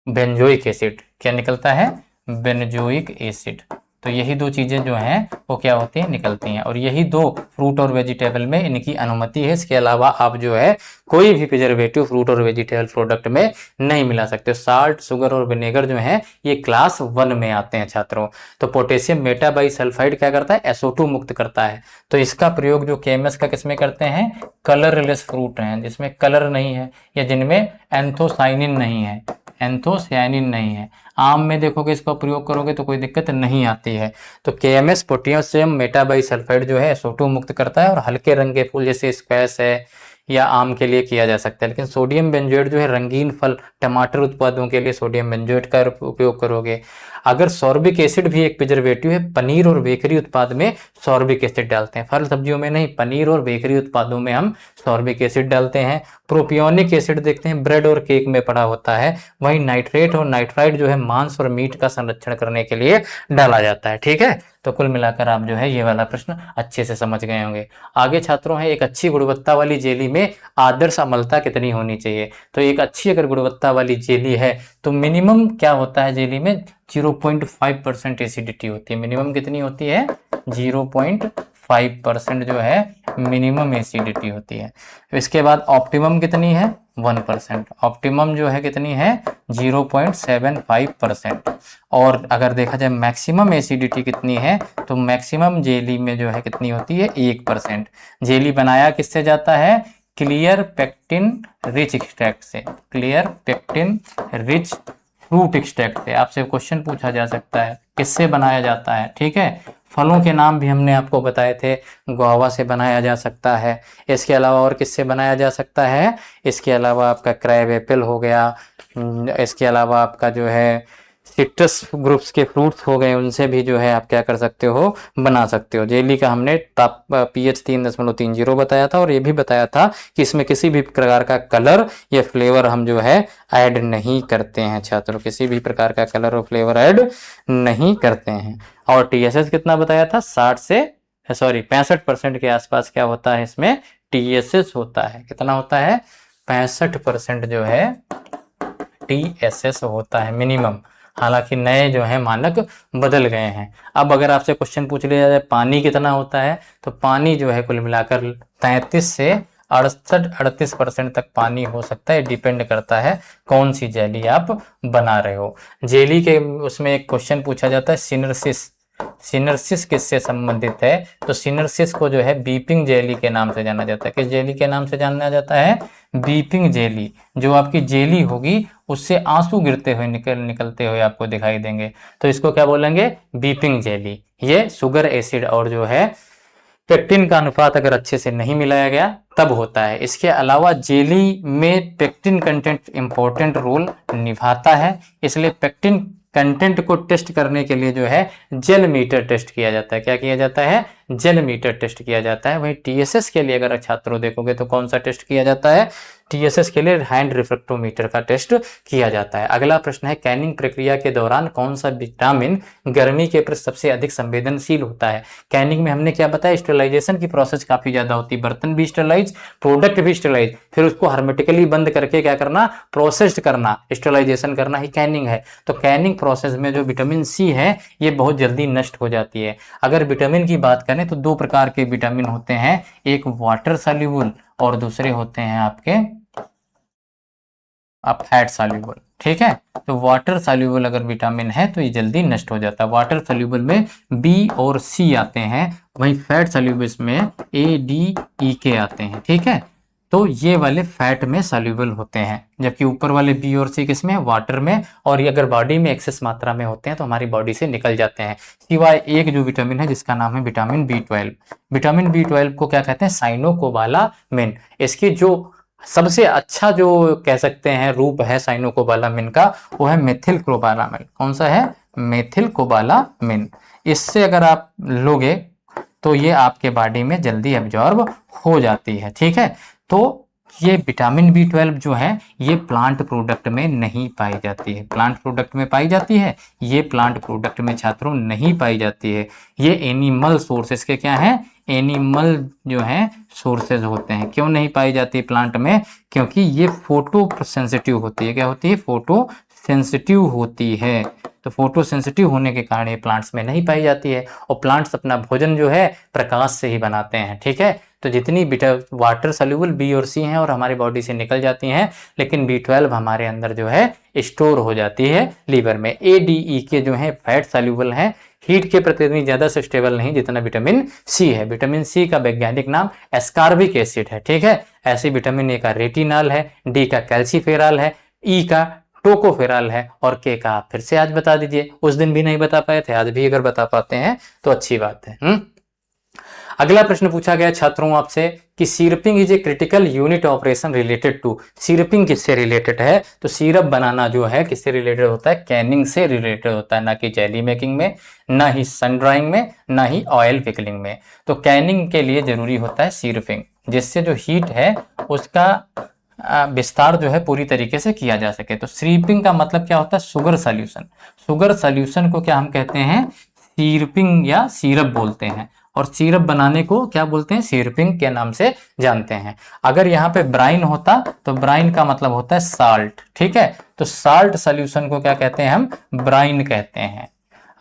बेंजोइक एसिड। क्या निकलता है? Benzoic acid. तो यही 2 चीजें जो हैं वो क्या होती हैं? निकलती हैं। और यही 2 फ्रूट और वेजिटेबल में इनकी अनुमति है। इसके अलावा आप जो है कोई भी प्रिजर्वेटिव फ्रूट और वेजिटेबल प्रोडक्ट में नहीं मिला सकते। साल्ट, शुगर और विनेगर जो है ये क्लास 1 में आते हैं छात्रों। तो पोटेशियम मेटाबाइसल्फाइड क्या करता है? SO2 मुक्त करता है। तो इसका प्रयोग जो KMS का किसमें करते हैं? कलरलेस फ्रूट हैं जिसमें कलर नहीं है या जिनमें एंथोसाइनिन नहीं है, एंथोसाइनिन नहीं है। आम में देखोगे इसका प्रयोग करोगे तो कोई दिक्कत नहीं आती है। तो KMS पोटेशियम मेटाबाइसल्फाइड जो है SO2 मुक्त करता है और हल्के रंग के फूल जैसे स्क्वैश है या आम के लिए किया जा सकता है। लेकिन सोडियम बेंजोएट जो है रंगीन फल, टमाटर उत्पादों के लिए सोडियम बेंजोएट का उपयोग करोगे। अगर सॉर्बिक एसिड भी एक प्रिजर्वेटिव है, पनीर और बेकरी उत्पाद में सॉर्बिक एसिड डालते हैं, फल सब्जियों में नहीं, पनीर और बेकरी उत्पादों में हम सॉर्बिक एसिड डालते हैं। प्रोपियोनिक एसिड देखते हैं ब्रेड और केक में पड़ा होता है। वहीं नाइट्रेट और नाइट्राइड जो है मांस और मीट का संरक्षण करने के लिए डाला जाता है, ठीक है। तो कुल मिलाकर आप जो है ये वाला प्रश्न अच्छे से समझ गए होंगे। आगे छात्रों है, एक अच्छी गुणवत्ता वाली जेली में आदर्श अम्लता कितनी होनी चाहिए? तो एक अच्छी अगर गुणवत्ता वाली जेली है तो मिनिमम क्या होता है? जेली में 0.5% एसिडिटी होती है। मिनिमम कितनी होती है? 0.5% जो है मिनिमम एसिडिटी होती है। इसके बाद ऑप्टिमम कितनी है? 1%। ऑप्टिमम जो है कितनी है? 0.75%। और अगर देखा जाए मैक्सिमम एसिडिटी कितनी है तो मैक्सिमम जेली में जो है कितनी होती है? 1%। जेली बनाया किससे जाता है? क्लियर पेक्टिन रिच एक्सट्रैक्ट से, clear pectin rich fruit extract से आपसे क्वेश्चन पूछा जा सकता है, किससे बनाया जाता है, ठीक है। फलों के नाम भी हमने आपको बताए थे, गुआवा से बनाया जा सकता है। इसके अलावा और किससे बनाया जा सकता है, इसके अलावा आपका क्रैब एप्पल हो गया, इसके अलावा आपका जो है सिट्रस ग्रुप्स के फ्रूट्स हो गए, उनसे भी जो है आप क्या कर सकते हो, बना सकते हो। जेली का हमने pH 3.30 बताया था और ये भी बताया था कि इसमें किसी भी प्रकार का कलर या फ्लेवर हम जो है ऐड नहीं करते हैं छात्रों, किसी भी प्रकार का कलर और फ्लेवर ऐड नहीं करते हैं। और TSS कितना बताया था, 65% के आसपास क्या होता है इसमें, TSS होता है। कितना होता है, 65% जो है TSS होता है मिनिमम। हालांकि नए जो है मानक बदल गए हैं। अब अगर आपसे क्वेश्चन पूछ लिया जाए पानी कितना होता है, तो पानी जो है कुल मिलाकर 33 से 38% तक पानी हो सकता है। डिपेंड करता है कौन सी जेली आप बना रहे हो। जेली के उसमें एक क्वेश्चन पूछा जाता है सिनर्सिस, सिनर्सिस किससे संबंधित है, तो सिनर्सिस को जो है बीपिंग जेली के नाम से जाना जाता है। किस जेली के नाम से जाना जाता है, बीपिंग जेली। जो आपकी जेली होगी उससे आंसू गिरते हुए निकलते हुए आपको दिखाई देंगे, तो इसको क्या बोलेंगे, बीपिंग जेली। ये शुगर एसिड और जो है पेक्टिन का अनुपात अगर अच्छे से नहीं मिलाया गया तब होता है। इसके अलावा जेली में पेक्टिन कंटेंट इंपॉर्टेंट रोल निभाता है, इसलिए पेक्टिन कंटेंट को टेस्ट करने के लिए जो है जेल मीटर टेस्ट किया जाता है। क्या किया जाता है, जेल मीटर टेस्ट किया जाता है। वहीं TSS के लिए अगर छात्रों देखोगे तो कौन सा टेस्ट किया जाता है, TSS के लिए हैंड रिफ्रैक्टोमीटर का टेस्ट किया जाता है। अगला प्रश्न है कैनिंग प्रक्रिया के दौरान कौन सा विटामिन गर्मी के प्रति सबसे अधिक संवेदनशील होता है। कैनिंग में हमने क्या बताया, स्टेरिलाइजेशन की प्रोसेस काफी ज्यादा होती है, बर्तन भी स्टेरिलाइज, प्रोडक्ट भी स्टेरिलाइज, फिर उसको हर्मेटिकली बंद करके क्या करना, प्रोसेस्ड करना, स्टेरिलाइजेशन करना ही कैनिंग है। तो कैनिंग प्रोसेस में जो विटामिन सी है ये बहुत जल्दी नष्ट हो जाती है। अगर विटामिन की बात करें तो दो प्रकार के विटामिन होते हैं, एक वाटर सॉल्युबल और दूसरे होते हैं आपके फैट सॉल्युबल, ठीक है। तो वाटर सॉल्युबल अगर विटामिन है तो ये जल्दी नष्ट हो जाता है। वाटर सॉल्युबल में B और C आते हैं, वहीं फैट सॉल्युबल में A, D, E, K आते हैं, ठीक है। तो ये वाले फैट में सॉल्युबल होते हैं, जबकि ऊपर वाले B और C किसमें, वाटर में। और ये अगर बॉडी में एक्सेस मात्रा में होते हैं तो हमारी बॉडी से निकल जाते हैं, सिवाय एक जो विटामिन है जिसका नाम है विटामिन B12। विटामिन B12 को क्या कहते हैं, साइनोकोबालामिन। इसकी जो सबसे अच्छा जो कह सकते हैं रूप है साइनोकोबालामिन का, वो है मेथिल कोबालामिन। कौन सा है, मेथिल कोबालामिन। इससे अगर आप लोगे तो ये आपके बॉडी में जल्दी एब्जॉर्ब हो जाती है, ठीक है। तो ये विटामिन B12 जो है ये प्लांट प्रोडक्ट में नहीं पाई जाती है, प्लांट प्रोडक्ट में पाई जाती है, ये प्लांट प्रोडक्ट में छात्रों नहीं पाई जाती है। ये एनिमल सोर्सेस के क्या है, एनिमल जो है सोर्सेज होते हैं। क्यों नहीं पाई जाती प्लांट में, क्योंकि ये फोटो सेंसिटिव होती है। क्या होती है, फोटो सेंसिटिव होती है। तो फोटो सेंसिटिव होने के कारण ये प्लांट्स में नहीं पाई जाती है। और प्लांट्स अपना भोजन जो है प्रकाश से ही बनाते हैं, ठीक है। तो जितनी वाटर सॉल्युबल B और C हैं और हमारी बॉडी से निकल जाती हैं, लेकिन B12 हमारे अंदर जो है स्टोर हो जाती है लीवर में। A, D, E के जो है फैट सॉल्युबल हैं, हीट के प्रति इतनी ज्यादा स्टेबल नहीं जितना विटामिन C है। विटामिन C का वैज्ञानिक नाम एस्कॉर्बिक एसिड है, ठीक है। ऐसे विटामिन A का रेटिनॉल है, D का कैल्सीफेरॉल है, E का टोकोफेरॉल है और K का फिर से आज बता दीजिए। उस दिन भी नहीं बता पाए थे, आज भी अगर बता पाते हैं तो अच्छी बात है। अगला प्रश्न पूछा गया छात्रों आपसे कि stripping is a critical unit operation related to. Stripping किससे रिलेटेड है, तो सिरप बनाना जो है किससे रिलेटेड होता है, कैनिंग से रिलेटेड होता है, ना कि जेली मेकिंग में, ना ही सन ड्राइंग में, ना ही ऑयल पिकलिंग में। तो कैनिंग के लिए जरूरी होता है सिरपिंग, जिससे जो हीट है उसका विस्तार जो है पूरी तरीके से किया जा सके। तो सिरपिंग का मतलब क्या होता है, शुगर सॉल्यूशन। शुगर सॉल्यूशन को क्या हम कहते हैं, सिरपिंग या सिरप बोलते हैं। और सिरप बनाने को क्या बोलते हैं, सिरपिंग के नाम से जानते हैं। अगर यहाँ पे ब्राइन होता तो ब्राइन का मतलब होता है साल्ट, ठीक है। तो साल्ट सॉल्यूशन को क्या कहते हैं, हम ब्राइन कहते हैं।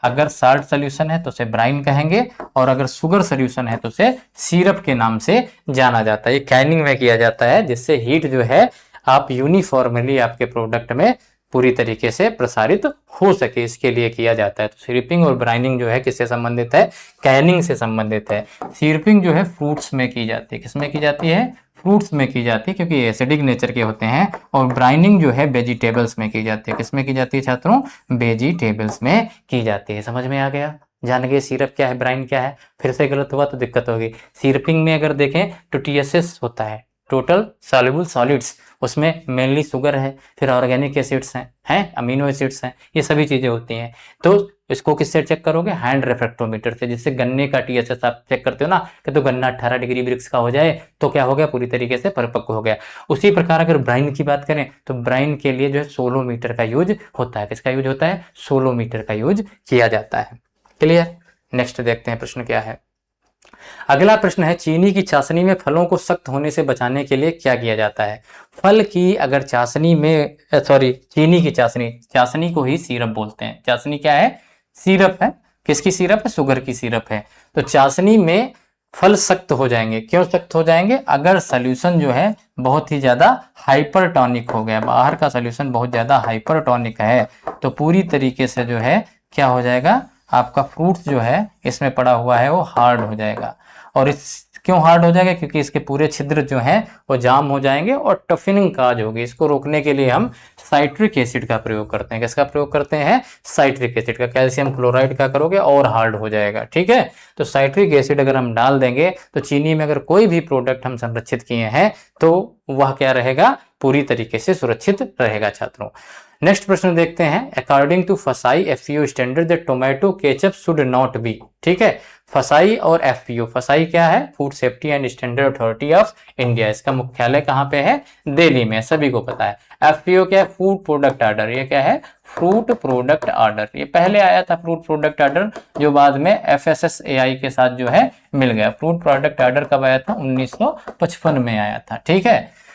अगर साल्ट सॉल्यूशन है तो उसे ब्राइन कहेंगे, और अगर शुगर सॉल्यूशन है तो उसे सिरप के नाम से जाना जाता है। ये कैनिंग में किया जाता है, जिससे हीट जो है आप यूनिफॉर्मली आपके प्रोडक्ट में पूरी तरीके से प्रसारित हो सके, इसके लिए किया जाता है। तो सिरपिंग और ब्राइनिंग जो है किससे संबंधित है, कैनिंग से संबंधित है। सिरपिंग जो है फ्रूट्स में की जाती है, किसमें की जाती है, फ्रूट्स में की जाती है क्योंकि एसिडिक नेचर के होते हैं, और ब्राइनिंग जो है वेजिटेबल्स में की जाती है। किसमें की जाती है छात्रों? वेजिटेबल्स में की जाती है। समझ में आ गया? जान गए सिरप क्या है, ब्राइन क्या है? फिर से गलत हुआ तो दिक्कत होगी। सिरपिंग में अगर देखें तो टीएसएस होता है, टोटल सॉल्युबल सॉलिड्स, उसमें मेनली शुगर है, फिर ऑर्गेनिक एसिड्स हैं अमीनो एसिड्स हैं, ये सभी चीजें होती हैं। तो इसको किससे चेक करोगे? हैंड रिफ्रैक्टोमीटर से। जिससे गन्ने का टीएसएस आप चेक करते हो ना, कि तो गन्ना 18 डिग्री ब्रिक्स का हो जाए तो क्या हो गया? पूरी तरीके से परिपक्व हो गया। उसी प्रकार अगर ब्राइन की बात करें तो ब्राइन के लिए जो है सोलोमीटर का यूज होता है। किसका यूज होता है? सोलोमीटर का यूज किया जाता है। क्लियर? नेक्स्ट देखते हैं प्रश्न क्या है। अगला प्रश्न है, चीनी की चाशनी में फलों को सख्त होने से बचाने के लिए क्या किया जाता है? फल की अगर चाशनी में चीनी की चाशनी, चाशनी को ही सिरप बोलते हैं। चाशनी क्या है? सिरप है। किसकी सिरप है? शुगर की सिरप है। तो चाशनी में फल सख्त हो जाएंगे। क्यों सख्त हो जाएंगे? अगर सोल्यूशन जो है बहुत ही ज्यादा हाइपरटोनिक हो गया, बाहर का सोल्यूशन बहुत ज्यादा हाइपरटोनिक है, तो पूरी तरीके से जो है क्या हो जाएगा? आपका फ्रूट जो है इसमें पड़ा हुआ है वो हार्ड हो जाएगा। और इस क्यों हार्ड हो जाएगा? क्योंकि इसके पूरे छिद्र जो हैं वो जाम हो जाएंगे और टफिनिंग काज होगी। इसको रोकने के लिए हम साइट्रिक एसिड का प्रयोग करते हैं। किसका प्रयोग करते हैं? साइट्रिक एसिड का। कैल्शियम क्लोराइड का करोगे और हार्ड हो जाएगा। ठीक है, तो साइट्रिक एसिड अगर हम डाल देंगे तो चीनी में अगर कोई भी प्रोडक्ट हम संरक्षित किए हैं तो वह क्या रहेगा? पूरी तरीके से सुरक्षित रहेगा छात्रों। नेक्स्ट प्रश्न देखते हैं। अकॉर्डिंग टू फसाई FPO standard the tomato ketchup should not be. ठीक है, फसाई और एफपीओ, फसाई क्या है? Food safety and standard authority of India. इसका मुख्यालय कहाँ पे है? दिल्ली में, सभी को पता है। एफपीओ क्या है? Food product order. ये क्या है? Fruit product order. ये पहले आया था फ्रूट प्रोडक्ट ऑर्डर, जो बाद में एफएसएसएआई के साथ जो है मिल गया। फ्रूट प्रोडक्ट ऑर्डर कब आया था? 1955 में आया था। ठीक है,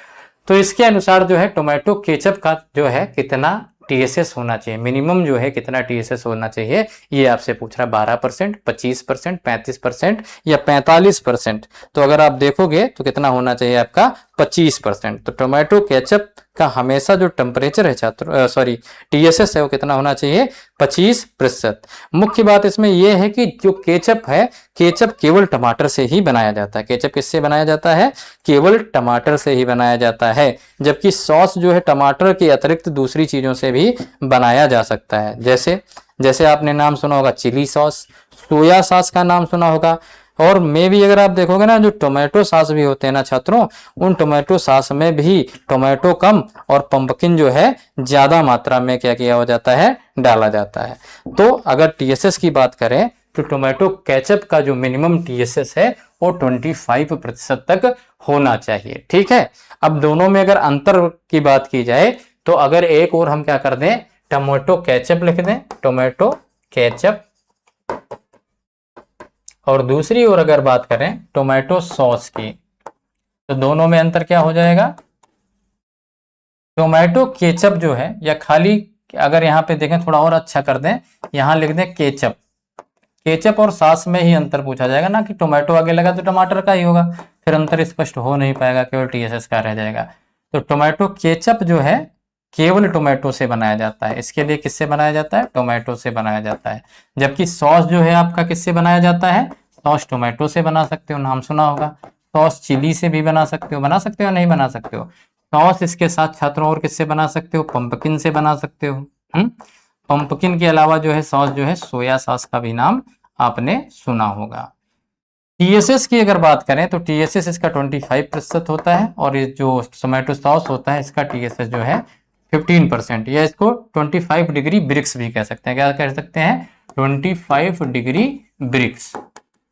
तो इसके अनुसार जो है टोमेटो केचप का जो है कितना टीएसएस होना चाहिए, मिनिमम जो है कितना टीएसएस होना चाहिए, ये आपसे पूछ रहा है। 12%, 25%, 35% या 45%। तो अगर आप देखोगे तो कितना होना चाहिए आपका? 25%। तो टोमेटो केचप का हमेशा जो टेम्परेचर है छात्र टीएसएस है वो कितना होना चाहिए? 25%। मुख्य बात इसमें यह है कि जो केचप है, केचप केवल टमाटर से ही बनाया जाता है। केचप किससे बनाया जाता है? केवल टमाटर से ही बनाया जाता है। जबकि सॉस जो है टमाटर के अतिरिक्त दूसरी चीजों से भी बनाया जा सकता है। जैसे आपने नाम सुना होगा चिली सॉस, सोया सॉस का नाम सुना होगा, और मे भी अगर आप देखोगे ना जो टोमेटो सॉस भी होते हैं ना छात्रों, उन टोमेटो सॉस में भी टोमेटो कम और पंपकिन जो है ज्यादा मात्रा में क्या किया हो जाता है? डाला जाता है। तो अगर टीएसएस की बात करें तो टोमेटो केचप का जो मिनिमम टीएसएस है वो 25% तक होना चाहिए। ठीक है, अब दोनों में अगर अंतर की बात की जाए तो अगर एक और हम क्या कर दें, टोमेटो केचप लिख दें, टोमेटो केचप, और दूसरी ओर अगर बात करें टोमेटो सॉस की, तो दोनों में अंतर क्या हो जाएगा? टोमेटो केचप जो है, या खाली अगर यहाँ पे देखें थोड़ा और अच्छा कर दें, यहां लिख दें केचप। केचप और सॉस में ही अंतर पूछा जाएगा ना कि टोमेटो आगे लगा तो टमाटर का ही होगा, फिर अंतर स्पष्ट हो नहीं पाएगा, केवल टीएसएस का रह जाएगा। तो टोमेटो केचप जो है केवल टोमेटो से बनाया जाता है। इसके लिए किससे बनाया जाता है? टोमेटो से बनाया जाता है। जबकि सॉस जो है आपका किससे बनाया जाता है? सॉस टोमेटो से बना सकते हो, नाम सुना होगा। सॉस चिली से भी बना सकते हो, नहीं बना सकते हो। सॉस इसके साथ छात्रों और किससे बना सकते हो? पंपकिन से बना सकते हो। पंपकिन के अलावा जो है सॉस जो है सोया सॉस का भी नाम आपने सुना होगा। टीएसएस की अगर बात करें तो टीएसएस इसका 25% होता है, और ये जो टोमेटो सॉस होता है इसका टीएसएस जो है 15%, या इसको 25 डिग्री ब्रिक्स भी कह सकते हैं। क्या कह सकते हैं? 25 डिग्री ब्रिक्स।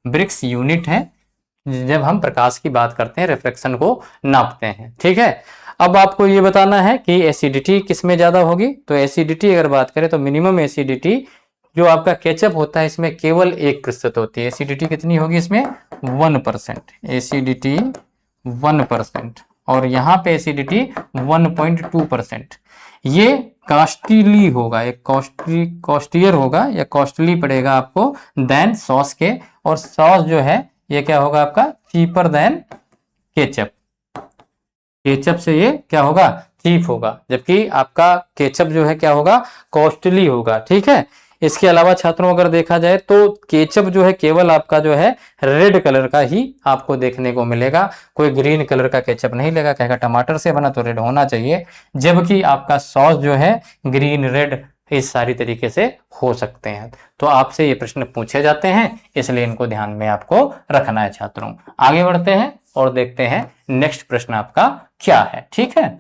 ब्रिक्स यूनिट है जब हम प्रकाश की बात करते हैं, रिफ्लेक्शन को नापते हैं। ठीक है, अब आपको ये बताना है कि एसिडिटी किसमें ज्यादा होगी। तो एसिडिटी अगर बात करें तो मिनिमम एसिडिटी जो आपका केचप होता है इसमें केवल 1% होती है। एसिडिटी कितनी होगी इसमें? 1%। एसिडिटी 1%, और यहाँ पे एसिडिटी 1.2%। ये कॉस्टली होगा, एक कॉस्टियर होगा या कॉस्टली पड़ेगा आपको देन सॉस के, और सॉस जो है ये क्या होगा आपका? Cheaper than ketchup. केचप से ये क्या होगा? चीप होगा, जबकि आपका केचप जो है क्या होगा? कॉस्टली होगा। ठीक है, इसके अलावा छात्रों अगर देखा जाए तो केचप जो है केवल आपका जो है रेड कलर का ही आपको देखने को मिलेगा, कोई ग्रीन कलर का केचप नहीं लेगा, कहेगा टमाटर से बना तो रेड होना चाहिए, जबकि आपका सॉस जो है ग्रीन रेड इस सारी तरीके से हो सकते हैं। तो आपसे ये प्रश्न पूछे जाते हैं, इसलिए इनको ध्यान में आपको रखना है छात्रों। आगे बढ़ते हैं और देखते हैं नेक्स्ट प्रश्न आपका क्या है। ठीक है,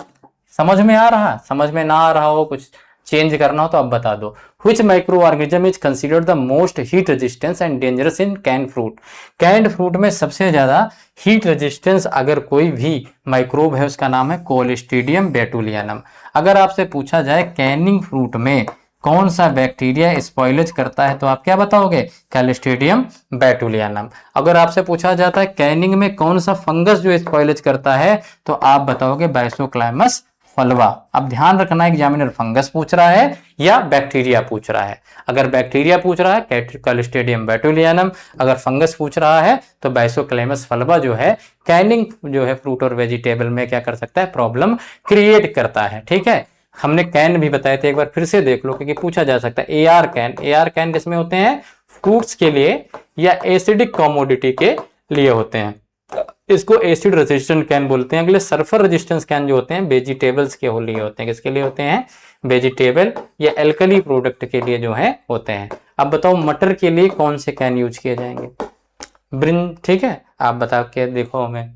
समझ में आ रहा, समझ में ना आ रहा हो, कुछ चेंज करना हो तो अब बता दो। Which microorganism is considered the most heat resistant and dangerous in canned fruit? Canned fruit में सबसे ज्यादा हीट रेजिस्टेंस अगर कोई भी माइक्रोब है उसका नाम है कोलिस्ट्रीडियम बेटुलियनम। अगर आपसे पूछा जाए कैनिंग फ्रूट में कौन सा बैक्टीरिया स्पॉइलेज करता है तो आप क्या बताओगे? क्लोस्ट्रीडियम बेटुलियनम। अगर आपसे पूछा जाता है कैनिंग में कौन सा फंगस जो स्पॉइलेज करता है तो आप बताओगे बाइसोक्लाइमस फलवा। अब ध्यान रखना एग्जामिनर फंगस पूछ रहा है या बैक्टीरिया पूछ रहा है। अगर बैक्टीरिया पूछ रहा है क्लोस्ट्रीडियम बेटुलियनम, अगर फंगस पूछ रहा है तो बाइसोक्लाइमस फलवा जो है कैनिंग जो है फ्रूट और वेजिटेबल में क्या कर सकता है? प्रॉब्लम क्रिएट करता है। ठीक है, हमने कैन भी बताए थे, एक बार फिर से देख लो क्योंकि पूछा जा सकता है। एआर कैन किसमें होते हैं? फ्रूट्स के लिए या एसिडिक कमोडिटी के लिए होते हैं, इसको एसिड रेजिस्टेंट कैन बोलते हैं। अगले सल्फर रेजिस्टेंस कैन जो होते हैं वेजिटेबल्स के लिए होते हैं। किसके लिए होते हैं? वेजिटेबल या एल्कली प्रोडक्ट के लिए जो है होते हैं। अब बताओ मटर के लिए कौन से कैन यूज किए जाएंगे? ठीक है, आप बता के देखो हमें।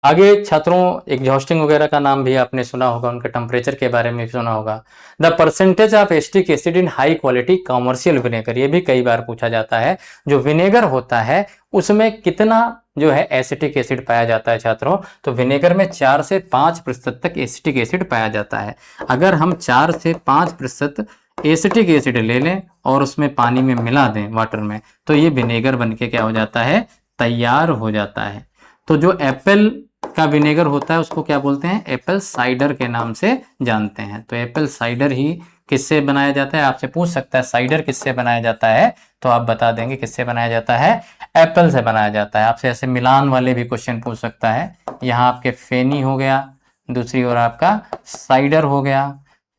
आगे छात्रों एग्जॉस्टिंग वगैरह का नाम भी आपने सुना होगा, उनके टेम्परेचर के बारे में भी सुना होगा। The percentage of acetic acid in high quality commercial vinegar, ये भी कई बार पूछा जाता है। जो विनेगर होता है उसमें कितना जो है एसिटिक एसिड पाया जाता है छात्रों? तो विनेगर में 4 से 5% तक एसिटिक एसिड पाया जाता है। अगर हम 4 से 5% एसिटिक एसिड ले लें और उसमें पानी में मिला दें वाटर में, तो ये विनेगर बनके क्या हो जाता है? तैयार हो जाता है। तो जो एप्पल का विनेगर होता है उसको क्या बोलते हैं? एप्पल साइडर के नाम से जानते हैं। तो एप्पल साइडर ही किससे बनाया जाता है? आपसे पूछ सकता है साइडर किससे बनाया जाता है, तो आप बता देंगे किससे बनाया जाता है? एप्पल से बनाया जाता है। आपसे ऐसे मिलान वाले भी क्वेश्चन पूछ सकता है। यहाँ आपके फेनी हो गया, दूसरी ओर आपका साइडर हो गया,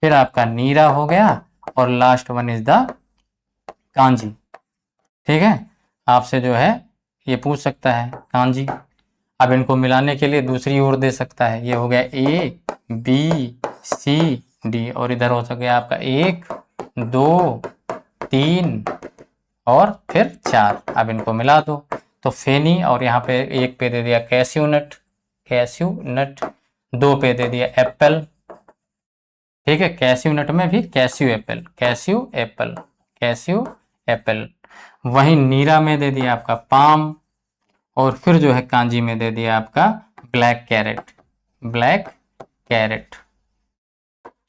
फिर आपका नीरा हो गया और last one is the kanji. ठीक है, आपसे जो है ये पूछ सकता है कांजी। अब इनको मिलाने के लिए दूसरी ओर दे सकता है, ये हो गया ए बी सी डी और इधर हो सके आपका 1 2 3 और फिर 4। अब इनको मिला दो तो फेनी और यहाँ पे 1 पे दे दिया कैस्यू नट, 2 पे दे दिया एप्पल। ठीक है, कैस्यू नट में भी कैस्यू एप्पल। वहीं नीरा में दे दिया आपका पाम और फिर जो है कांजी में दे दिया आपका ब्लैक कैरेट,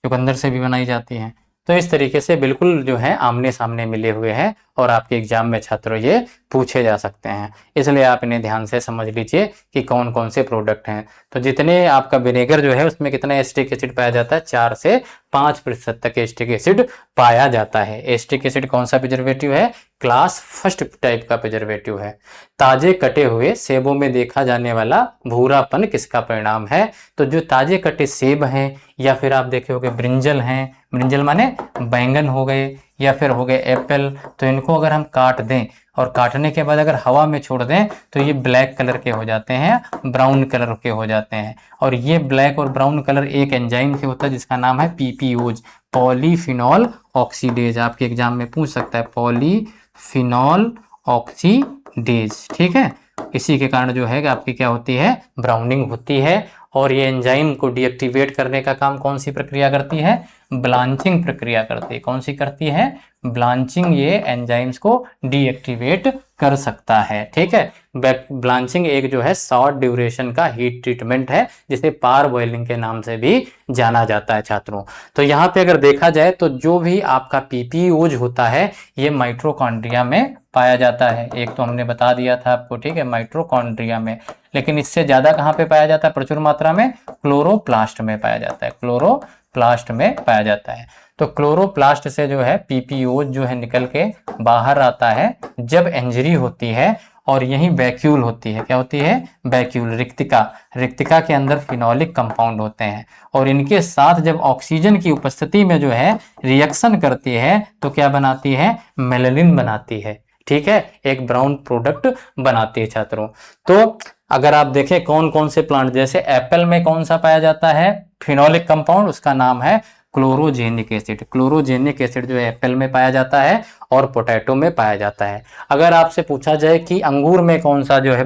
चुकंदर से भी बनाई जाती है। तो इस तरीके से बिल्कुल जो है आमने सामने मिले हुए हैं और आपके एग्जाम में छात्रों ये पूछे जा सकते हैं, इसलिए आप इन्हें ध्यान से समझ लीजिए कि कौन कौन से प्रोडक्ट हैं। तो जितने आपका विनेगर जो है उसमें कितना एसिटिक एसिड पाया जाता है? 4 से 5% तक एसिटिक एसिड पाया जाता है। एसिटिक एसिड कौन सा प्रिजर्वेटिव है? क्लास फर्स्ट टाइप का प्रिजर्वेटिव है। ताजे कटे हुए सेबों में देखा जाने वाला भूरापन किसका परिणाम है? तो जो ताजे कटे सेब हैं या फिर आप देखे होंगे ब्रिंजल हैं, ब्रिंजल माने बैंगन हो गए या फिर हो गए एप्पल, तो इनको अगर हम काट दें और काटने के बाद अगर हवा में छोड़ दें तो ये ब्लैक कलर के हो जाते हैं, ब्राउन कलर के हो जाते हैं। और ये ब्लैक और ब्राउन कलर एक एंजाइम से होता है जिसका नाम है पीपीओज, पॉलीफिनॉल ऑक्सीडेज। आपके एग्जाम में पूछ सकता है पॉलीफिनॉल ऑक्सीडेज। ठीक है, इसी के कारण जो है आपकी क्या होती है? ब्राउनिंग होती है। और ये एंजाइम को डीएक्टिवेट करने का काम कौन सी प्रक्रिया करती है? ब्लांचिंग प्रक्रिया करती है। कौन सी करती है? ब्लांचिंग ये एंजाइम्स को डीएक्टिवेट कर सकता है। ठीक है, ब्लांचिंग एक जो है शॉर्ट ड्यूरेशन का हीट ट्रीटमेंट है जिसे पार बॉइलिंग के नाम से भी जाना जाता है छात्रों। तो यहाँ पे अगर देखा जाए तो जो भी आपका पीपीओज होता है ये माइटोकॉन्ड्रिया में पाया जाता है। एक तो हमने बता दिया था आपको, ठीक है, माइटोकॉन्ड्रिया में, लेकिन इससे ज्यादा कहाँ पे पाया जाता है? प्रचुर मात्रा में क्लोरोप्लास्ट में पाया जाता है, क्लोरोप्लास्ट में पाया जाता है। तो क्लोरोप्लास्ट से जो है पीपीओज जो है निकल के बाहर आता है जब इंजरी होती है और यहीं वैक्यूल होती है। क्या होती है? वैक्यूल, रिक्तिका। रिक्तिका के अंदर फिनोलिक कंपाउंड होते हैं और इनके साथ जब ऑक्सीजन की उपस्थिति में जो है रिएक्शन करती है तो क्या बनाती है? मेलेनिन बनाती है। ठीक है, एक ब्राउन प्रोडक्ट बनाती है छात्रों। तो अगर आप देखें कौन कौन से प्लांट, जैसे एप्पल में कौन सा पाया जाता है फिनोलिक कंपाउंड, उसका नाम है क्लोरोजेनिक एसिड। क्लोरोजेनिक एसिड जो है एप्पल में पाया जाता है और पोटैटो में पाया जाता है। अगर आपसे पूछा जाए कि अंगूर में कौन सा जो है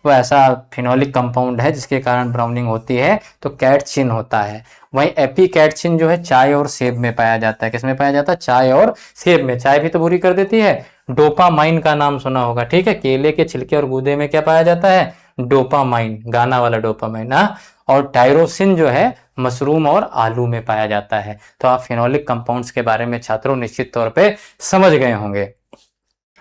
वो ऐसा फिनोलिक कंपाउंड है जिसके कारण ब्राउनिंग होती है, तो कैटचिन होता है। वहीं एपीकैटचिन जो है चाय और सेब में पाया जाता है। किसमें पाया जाता है? चाय और सेब में। चाय भी तो बुरी कर देती है। डोपामाइन का नाम सुना होगा, ठीक है। केले के छिलके और गूदे में क्या पाया जाता है? डोपामाइन, गाना वाला डोपामाइन ना। और टायरोसिन जो है मशरूम और आलू में पाया जाता है। तो आप फिनोलिक कंपाउंड्स के बारे में छात्रों निश्चित तौर पे समझ गए होंगे।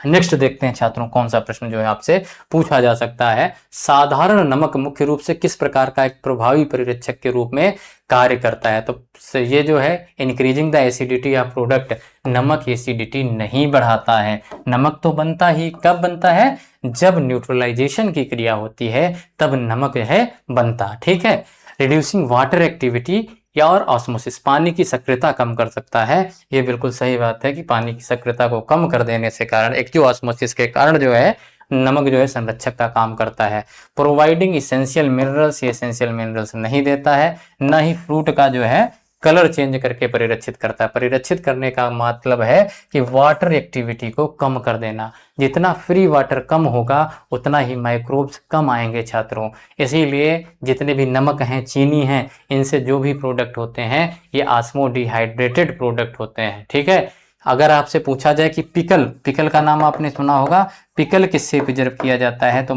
नेक्स्ट देखते हैं छात्रों कौन सा प्रश्न जो है आपसे पूछा जा सकता है। साधारण नमक मुख्य रूप से किस प्रकार का एक प्रभावी परिरक्षक के रूप में कार्य करता है? तो ये जो है increasing the acidity of product, नमक एसिडिटी नहीं बढ़ाता है। नमक तो बनता ही कब बनता है? जब न्यूट्रलाइजेशन की क्रिया होती है तब नमक है बनता। ठीक है। रिड्यूसिंग वाटर एक्टिविटी या और ऑस्मोसिस, पानी की सक्रियता कम कर सकता है। ये बिल्कुल सही बात है कि पानी की सक्रियता को कम कर देने से कारण एक्टिव ऑस्मोसिस के कारण जो है नमक जो है संरक्षक का काम करता है। प्रोवाइडिंग इसेंशियल मिनरल्स, ये इसेंशियल मिनरल्स नहीं देता है। न ही फ्रूट का जो है कलर चेंज करके परिरक्षित करता है। परिरक्षित करने का मतलब है कि वाटर एक्टिविटी को कम कर देना। जितना फ्री वाटर कम होगा उतना ही माइक्रोब्स कम आएंगे छात्रों। इसीलिए जितने भी नमक हैं, चीनी हैं, इनसे जो भी प्रोडक्ट होते हैं ये ऑस्मोडिहाइड्रेटेड प्रोडक्ट होते हैं। ठीक है। अगर आपसे पूछा जाए कि पिकल, पिकल का नाम आपने सुना होगा। पिकल किससे प्रिजर्व किया जाता है? तो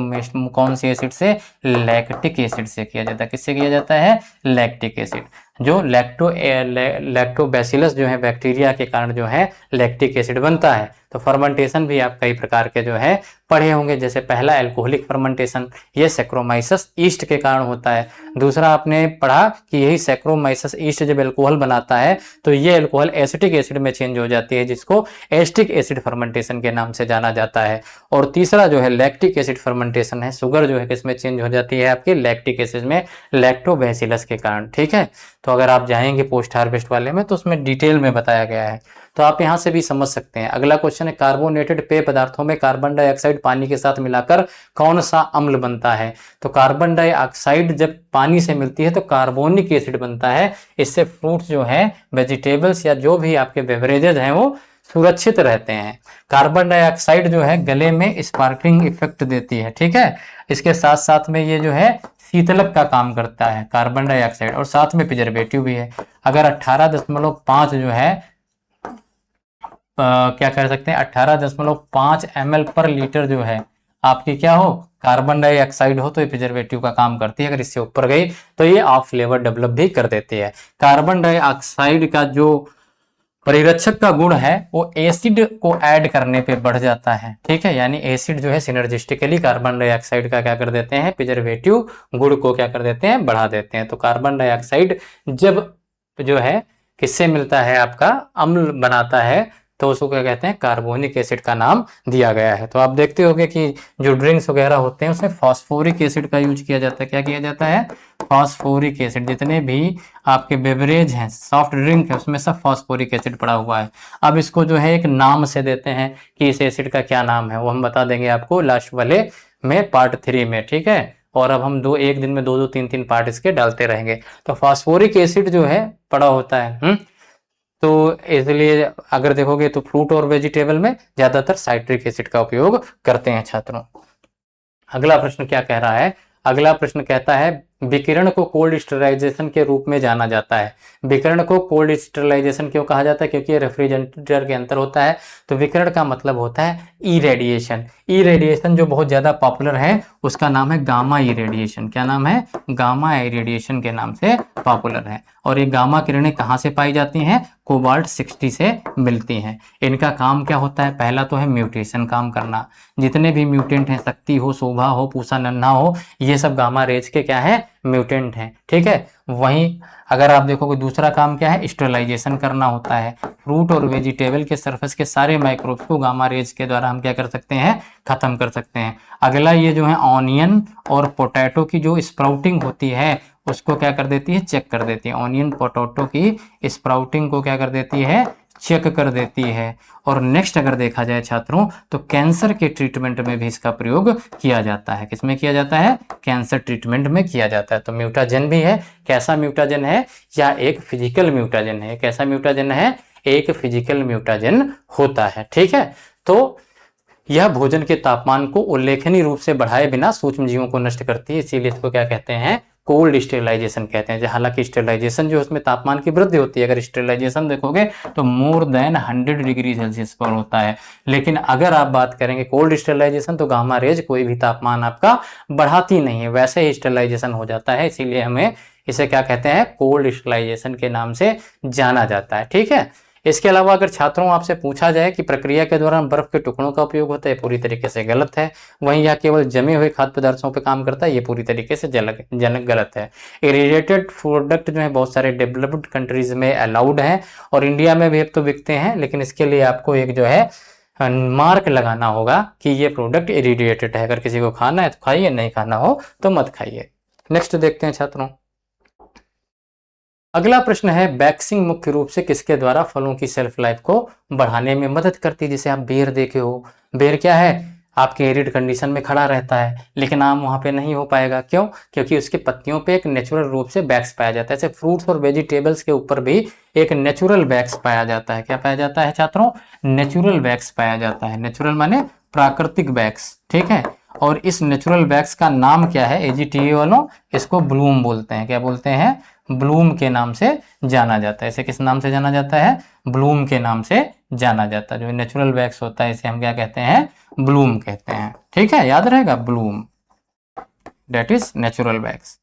कौन से एसिड से? लैक्टिक एसिड से किया जाता है। किससे किया जाता है? Lactic acid. जो लैक्टोबैसिलस जो है बैक्टीरिया के कारण जो है लैक्टिक एसिड बनता है। तो फर्मेंटेशन भी आप कई प्रकार के जो है पढ़े होंगे। जैसे पहला एल्कोहलिक फर्मेंटेशन, ये सैक्रोमाइसस ईस्ट के कारण होता है। दूसरा आपने पढ़ा कि यही सैक्रोमाइसस ईस्ट जब एल्कोहल बनाता है तो ये एल्कोहल एसिटिक एसिड में चेंज हो जाती है, जिसको एस्टिक एसिड फर्मेंटेशन के नाम से जाना जाता है। और तीसरा जो है लैक्टिक एसिड फर्मेंटेशन है। शुगर जो है किसमें चेंज हो जाती है? आपके लैक्टिक एसिड में, लैक्टोबैसिलस के कारण। ठीक है। तो अगर आप जाएंगे पोस्ट हार्वेस्ट वाले में तो उसमें डिटेल में बताया गया है, तो आप यहां से भी समझ सकते हैं। अगला क्वेश्चन है कार्बोनेटेड पेय पदार्थों में कार्बन डाइऑक्साइड पानी के साथ मिलाकर कौन सा अम्ल बनता है? तो कार्बन डाइऑक्साइड जब पानी से मिलती है तो कार्बोनिक एसिड बनता है। इससे फ्रूट्स जो है, वेजिटेबल्स या जो भी आपके बेवरेजेस हैं वो सुरक्षित रहते हैं। कार्बन डाइऑक्साइड जो है गले में स्पार्कलिंग इफेक्ट देती है। ठीक है। इसके साथ साथ में ये जो है शीतलक का काम करता है कार्बन डाइऑक्साइड, और साथ में प्रिजर्वेटिव भी है। अगर 18.5 जो है क्या कर सकते हैं, 18.5 ml पर लीटर जो है आपकी क्या हो, कार्बन डाइऑक्साइड हो, तो ये प्रिजर्वेटिव का काम करती है। अगर इससे ऊपर गई तो ये ऑफ फ्लेवर डेवलप भी कर देती है। कार्बन डाइऑक्साइड का जो परिरक्षक का गुण है वो एसिड को ऐड करने पे बढ़ जाता है। ठीक है। यानी एसिड जो है सिनर्जिस्टिकली कार्बन डाइऑक्साइड का क्या कर देते हैं, प्रिजर्वेटिव गुण को क्या कर देते हैं, बढ़ा देते हैं। तो कार्बन डाइऑक्साइड जब जो है किससे मिलता है, आपका अम्ल बनाता है, तो उसको क्या कहते हैं, कार्बोनिक एसिड का नाम दिया गया है। तो आप देखते होंगे कि जो ड्रिंक्स वगैरह होते हैं उसमें फास्फोरिक एसिड का यूज किया जाता है। क्या किया जाता है? Phosphoric acid. जितने भी आपके बेवरेज हैं, सॉफ्ट ड्रिंक है, उसमें सब फास्फोरिक एसिड पड़ा हुआ है। अब इसको जो है एक नाम से देते हैं कि इस एसिड का क्या नाम है, वो हम बता देंगे आपको लास्ट वाले में, पार्ट 3 में। ठीक है। और अब हम एक दिन में 2-2, 3-3 पार्ट इसके डालते रहेंगे। तो फास्फोरिक एसिड जो है पड़ा होता है। तो इसलिए अगर देखोगे तो फ्रूट और वेजिटेबल में ज्यादातर साइट्रिक एसिड का उपयोग करते हैं छात्रों। अगला प्रश्न क्या कह रहा है? अगला प्रश्न कहता है विकिरण को कोल्ड स्टरलाइजेशन के रूप में जाना जाता है। विकिरण को कोल्ड स्टरलाइजेशन क्यों कहा जाता है? क्योंकि ये रेफ्रिजरेटर के अंदर होता है। तो विकिरण का मतलब होता है ई रेडिएशन। ई रेडिएशन जो बहुत ज्यादा पॉपुलर है उसका नाम है गामा ई रेडिएशन। क्या नाम है? गामा ई रेडिएशन के नाम से पॉपुलर है। और ये गामा किरणें कहाँ से पाई जाती हैं? कोबाल्ट 60 से मिलती हैं। इनका काम क्या होता है? पहला तो है म्यूटेशन काम करना। जितने भी म्यूटेंट हैं, शक्ति हो, शोभा हो, पूसा नन्हा हो, ये सब गामा रेज के क्या है, म्यूटेंट हैं, ठीक है। वहीं अगर आप देखोगे दूसरा काम क्या है, स्टेरलाइजेशन करना होता है। फ्रूट और वेजिटेबल के सरफेस के सारे माइक्रोब्स को गामा रेज के द्वारा हम क्या कर सकते हैं, खत्म कर सकते हैं। अगला ये जो है ऑनियन और पोटैटो की जो स्प्राउटिंग होती है उसको क्या कर देती है, चेक कर देती है। ऑनियन पोटैटो की स्प्राउटिंग को क्या कर देती है, चेक कर देती है। और नेक्स्ट अगर देखा जाए छात्रों तो कैंसर के ट्रीटमेंट में भी इसका प्रयोग किया जाता है। किसमें किया जाता है, कैंसर ट्रीटमेंट में किया जाता है। तो म्यूटाजन भी है, कैसा म्यूटाजन है, या एक फिजिकल म्यूटाजन है। कैसा म्यूटाजन है, एक फिजिकल म्यूटाजन होता है, ठीक है। तो यह भोजन के तापमान को उल्लेखनीय रूप से बढ़ाए बिना सूक्ष्म जीवों को नष्ट करती है, इसीलिए इसको क्या कहते हैं, कोल्ड स्टेरिलाइजेशन कहते हैं। हालांकि स्टेरिलाइजेशन जो उसमें तापमान की वृद्धि होती है, अगर स्टेरिलाइजेशन देखोगे तो मोर देन 100 डिग्री सेल्सियस पर होता है। लेकिन अगर आप बात करेंगे कोल्ड स्टेरिलाइजेशन तो गामा रेज कोई भी तापमान आपका बढ़ाती नहीं है, वैसे ही स्टेरिलाइजेशन हो जाता है। इसीलिए हमें इसे क्या कहते हैं, कोल्ड स्टेरिलाइजेशन के नाम से जाना जाता है, ठीक है। इसके अलावा अगर छात्रों आपसे पूछा जाए कि प्रक्रिया के दौरान बर्फ के टुकड़ों का उपयोग होता है, पूरी तरीके से गलत है। वहीं यह केवल जमे हुए खाद्य पदार्थों पर काम करता है, ये पूरी तरीके से गलत है। इरिटेटेड प्रोडक्ट जो है बहुत सारे डेवलप्ड कंट्रीज में अलाउड है और इंडिया में भी अब तो बिकते हैं, लेकिन इसके लिए आपको एक जो है मार्क लगाना होगा कि ये प्रोडक्ट इरिटेटेड है। अगर किसी को खाना है तो खाइए, नहीं खाना हो तो मत खाइए। नेक्स्ट देखते हैं छात्रों, अगला प्रश्न है वैक्सिंग मुख्य रूप से किसके द्वारा फलों की सेल्फ लाइफ को बढ़ाने में मदद करती है। जैसे आप बेर देखे हो, बेर क्या है, आपके एरिड कंडीशन में खड़ा रहता है, लेकिन आम वहां पे नहीं हो पाएगा। क्यों, क्योंकि उसकी पत्तियों पे एक नेचुरल रूप से वैक्स पाया जाता है। ऐसे फ्रूट्स और वेजिटेबल्स के ऊपर भी एक नेचुरल वैक्स पाया जाता है। क्या पाया जाता है छात्रों, नेचुरल वैक्स पाया जाता है। नेचुरल माने प्राकृतिक वैक्स, ठीक है। और इस नेचुरल वैक्स का नाम क्या है, एजीटीए वालों इसको ब्लूम बोलते हैं। क्या बोलते हैं, ब्लूम के नाम से जाना जाता है। इसे किस नाम से जाना जाता है, ब्लूम के नाम से जाना जाता है। जो नेचुरल वैक्स होता है इसे हम क्या कहते हैं, ब्लूम कहते हैं, ठीक है, याद रहेगा Bloom, that is natural wax.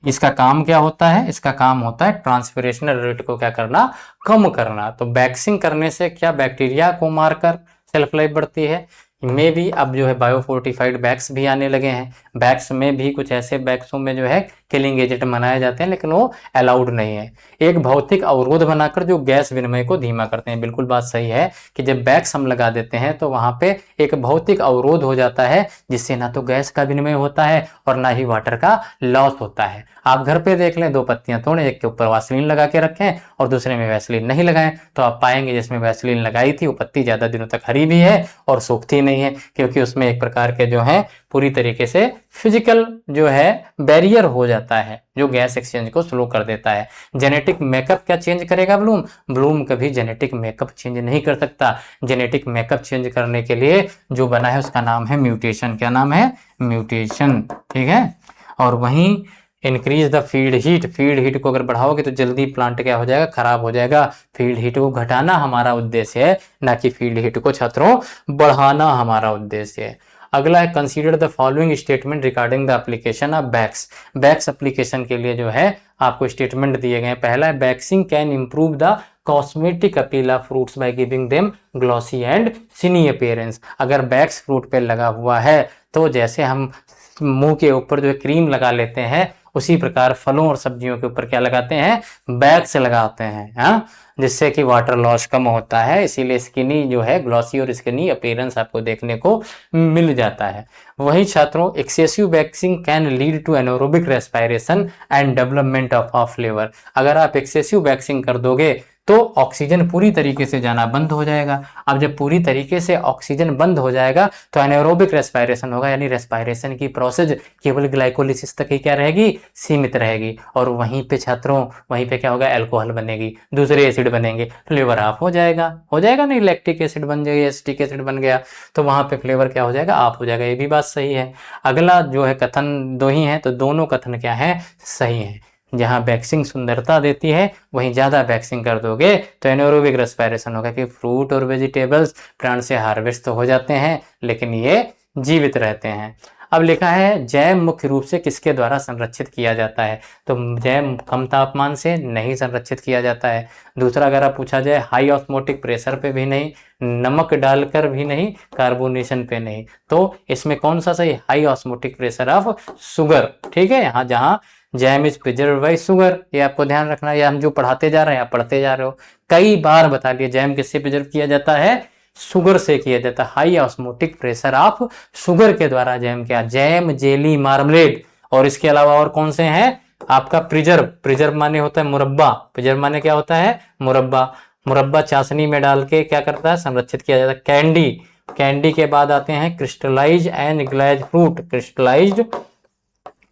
इसका काम क्या होता है, इसका काम होता है ट्रांसपिरेशनल रेट को क्या करना, कम करना। तो वैक्सिंग करने से क्या बैक्टीरिया को मारकर सेल्फ लाइफ बढ़ती है। में भी अब जो है बायोफोर्टिफाइड बैग्स भी आने लगे हैं। बैग्स में भी कुछ ऐसे बैग्सों में जो है किलिंग एजेंट बनाए जाते हैं, लेकिन वो अलाउड नहीं है। एक भौतिक अवरोध बनाकर जो गैस विनिमय को धीमा करते हैं। बिल्कुल बात सही है कि जब बैग्स हम लगा देते हैं तो वहां पे एक भौतिक अवरोध हो जाता है, जिससे ना तो गैस का विनिमय होता है और ना ही वाटर का लॉस होता है। आप घर पे देख लें, 2 पत्तियां तोड़े, एक के ऊपर वैसलीन लगा के रखें और दूसरे में वैसलीन नहीं लगाएं, तो आप पाएंगे जिसमें वैसलीन लगाई थी वो पत्ती ज्यादा दिनों तक हरी भी है और सूखती नहीं है, क्योंकि उसमें एक प्रकार के जो है पूरी तरीके से फिजिकल जो है बैरियर हो जाता है, जो गैस एक्सचेंज को स्लो कर देता है। जेनेटिक मेकअप क्या चेंज करेगा ब्लूम, ब्लूम कभी जेनेटिक मेकअप चेंज नहीं कर सकता। जेनेटिक मेकअप चेंज करने के लिए जो बना है उसका नाम है म्यूटेशन। क्या नाम है, म्यूटेशन, ठीक है। और वहीं increase the field heat, field heat को अगर बढ़ाओगे तो जल्दी प्लांट क्या हो जाएगा, खराब हो जाएगा। फील्ड हीट को घटाना हमारा उद्देश्य है, ना कि फील्ड हीट को छात्रों बढ़ाना हमारा उद्देश्य है। अगला है consider the following statement regarding the application of wax. Wax application के लिए जो है आपको स्टेटमेंट दिए गए हैं। पहला है waxing can improve the cosmetic appeal of fruits by giving them glossy and सिनी अपीयरेंस। अगर बैक्स फ्रूट पे लगा हुआ है तो जैसे हम मुंह के ऊपर जो है क्रीम लगा लेते हैं, उसी प्रकार फलों और सब्जियों के ऊपर क्या लगाते हैं, बैग्स लगाते हैं, हाँ, जिससे कि वाटर लॉस कम होता है। इसीलिए स्किनी जो है ग्लॉसी और स्किनी अपीयरेंस आपको देखने को मिल जाता है। वही छात्रों excessive waxing can lead to anaerobic respiration and development of flavour. अगर आप एक्सेसिव वैक्सिंग कर दोगे तो ऑक्सीजन पूरी तरीके से जाना बंद हो जाएगा। अब जब पूरी तरीके से ऑक्सीजन बंद हो जाएगा तो एनारोबिक रेस्पिरेशन होगा, यानी रेस्पिरेशन की प्रोसेस केवल ग्लाइकोलिसिस तक ही क्या रहेगी, सीमित रहेगी। और वहीं पे छात्रों, वहीं पे क्या होगा, अल्कोहल बनेगी, दूसरे एसिड बनेंगे, फ्लेवर ऑफ हो जाएगा, हो जाएगा नहीं, लैक्टिक एसिड बन जाएगा, एसिटिक एसिड बन गया, तो वहां पे फ्लेवर क्या हो जाएगा, ऑफ हो जाएगा। ये भी बात सही है। अगला जो है कथन दो ही है, तो दोनों कथन क्या है, सही है। जहां वैक्सिंग सुंदरता देती है वहीं ज्यादा वैक्सिंग कर दोगे तो एनारोबिक रेस्पिरेशन होगा, कि फ्रूट और वेजिटेबल्स प्लांट से हार्वेस्ट तो हो जाते हैं लेकिन ये जीवित रहते हैं। अब लिखा है जैम मुख्य रूप से किसके द्वारा संरक्षित किया जाता है, तो जैम कम तापमान से नहीं संरक्षित किया जाता है। दूसरा अगर आप पूछा जाए हाई ऑस्मोटिक प्रेशर पे भी नहीं, नमक डालकर भी नहीं, कार्बोनेशन पे नहीं, तो इसमें कौन सा सही, high osmotic pressure of sugar. ठीक है, यहाँ जहाँ jam is preserve by sugar, ये आपको ध्यान रखना है, हम जो पढ़ाते जा रहे हैं आप पढ़ते जा रहे हो, कई बार बता दिया जैम किससे प्रिजर्व किया जाता है, शुगर से किया जाता है, high osmotic pressure of sugar के द्वारा जैम क्या, जैम, जेली, मार्मलेड, और इसके अलावा और कौन से हैं आपका प्रिजर्व, प्रिजर्व माने होता है मुरब्बा, प्रिजर्व माने क्या होता है, मुरब्बा, मुरब्बा चाशनी में डाल के क्या करता है, संरक्षित किया जाता है। कैंडी, कैंडी के बाद आते हैं crystallise and glaze fruit, crystallised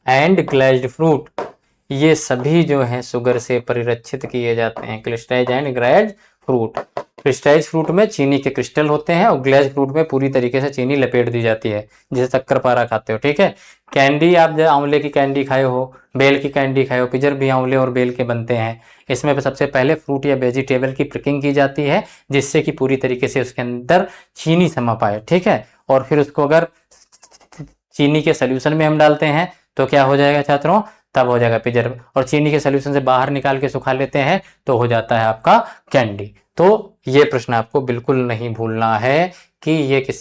and glazed fruit, ये सभी जो है शुगर से परिरक्षित किए जाते हैं, crystallise and glazed fruit. Crystallise fruit में चीनी के क्रिस्टल होते हैं और ग्लेज फ्रूट में पूरी तरीके से चीनी लपेट दी जाती है, जैसे शक्करपारा खाते हो। ठीक है, कैंडी आप जब आंवले की कैंडी खाए हो, बेल की कैंडी खाए हो, पिजर भी आंवले और बेल के बनते हैं। इसमें सबसे पहले फ्रूट या वेजिटेबल की प्रिकिंग की जाती है जिससे कि पूरी तरीके से उसके अंदर चीनी समा पाए। ठीक है, और फिर उसको अगर चीनी के सोल्यूशन में हम डालते हैं तो क्या हो जाएगा छात्रों, तब हो जाएगा प्रिजर्व, और चीनी के सोल्यूशन से बाहर निकाल के सुखा लेते हैं तो हो जाता है आपका कैंडी। तो ये प्रश्न आपको बिल्कुल नहीं भूलना है कि ये किस।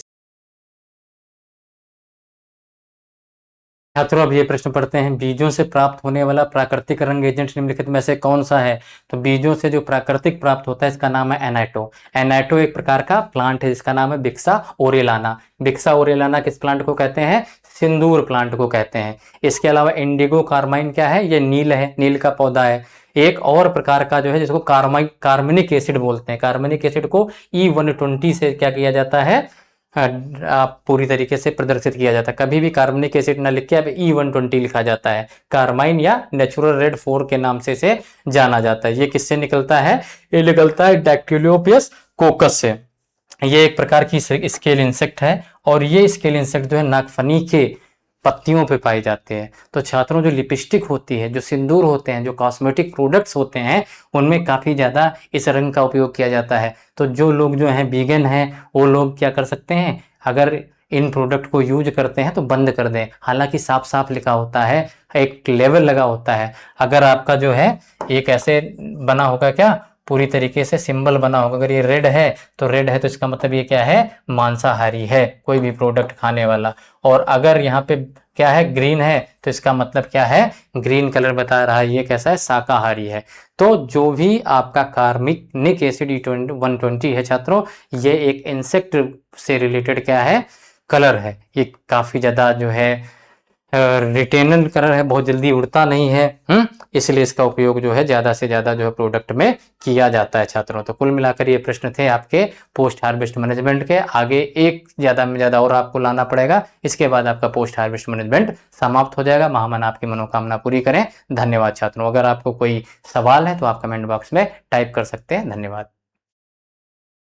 छात्रों अब ये प्रश्न पढ़ते हैं, बीजों से प्राप्त होने वाला प्राकृतिक रंग एजेंट निम्नलिखित में से कौन सा है, तो बीजों से जो प्राकृतिक प्राप्त होता है इसका नाम है एनाटो। एनाटो एक प्रकार का प्लांट है जिसका नाम है बिक्सा ओरेलाना। बिक्सा ओरेलाना किस प्लांट को कहते हैं, सिंदूर प्लांट को कहते हैं। इसके अलावा इंडिगो कार्माइन क्या है, ये नील है, नील का पौधा है। एक और प्रकार का जो है जिसको कार्बनिक एसिड बोलते हैं, कार्बनिक एसिड को E120 से क्या किया जाता है, आप पूरी तरीके से प्रदर्शित किया जाता है। कभी भी कार्बनिक एसिड ना लिख के अब E120 लिखा जाता है। कार्माइन या नेचुरल रेड 4 के नाम से इसे जाना जाता है। ये किससे निकलता है, ये निकलता है डैक्टिलियोपियस कोकस से। ये एक प्रकार की स्केल इंसेक्ट है और ये स्केल इंसेक्ट जो है नागफनी के पत्तियों पे पाए जाते हैं। तो छात्रों जो लिपस्टिक होती है, जो सिंदूर होते हैं, जो कॉस्मेटिक प्रोडक्ट्स होते हैं, उनमें काफ़ी ज़्यादा इस रंग का उपयोग किया जाता है। तो जो लोग जो हैं वीगन हैं वो लोग क्या कर सकते हैं, अगर इन प्रोडक्ट को यूज करते हैं तो बंद कर दें। हालांकि साफ साफ लिखा होता है, एक लेवल लगा होता है। अगर आपका जो है एक ऐसे बना होगा क्या, पूरी तरीके से सिंबल बना होगा, अगर ये रेड है तो रेड है तो इसका मतलब ये क्या है, मांसाहारी है कोई भी प्रोडक्ट खाने वाला। और अगर यहाँ पे क्या है, ग्रीन है, तो इसका मतलब क्या है, ग्रीन कलर बता रहा है ये कैसा है, शाकाहारी है। तो जो भी आपका कार्बनिक एसिड E120 है छात्रों, ये एक इंसेक्ट से रिलेटेड क्या है, कलर है। ये काफी ज्यादा जो है रिटेनल कलर है, बहुत जल्दी उड़ता नहीं है, इसलिए इसका उपयोग जो है ज्यादा से ज्यादा जो है प्रोडक्ट में किया जाता है छात्रों। तो कुल मिलाकर ये प्रश्न थे आपके पोस्ट हार्वेस्ट मैनेजमेंट के। आगे एक ज्यादा में ज्यादा और आपको लाना पड़ेगा, इसके बाद आपका पोस्ट हार्वेस्ट मैनेजमेंट समाप्त हो जाएगा। महामना आपकी मनोकामना पूरी करें। धन्यवाद छात्रों। अगर आपको कोई सवाल है तो आप कमेंट बॉक्स में टाइप कर सकते हैं। धन्यवाद।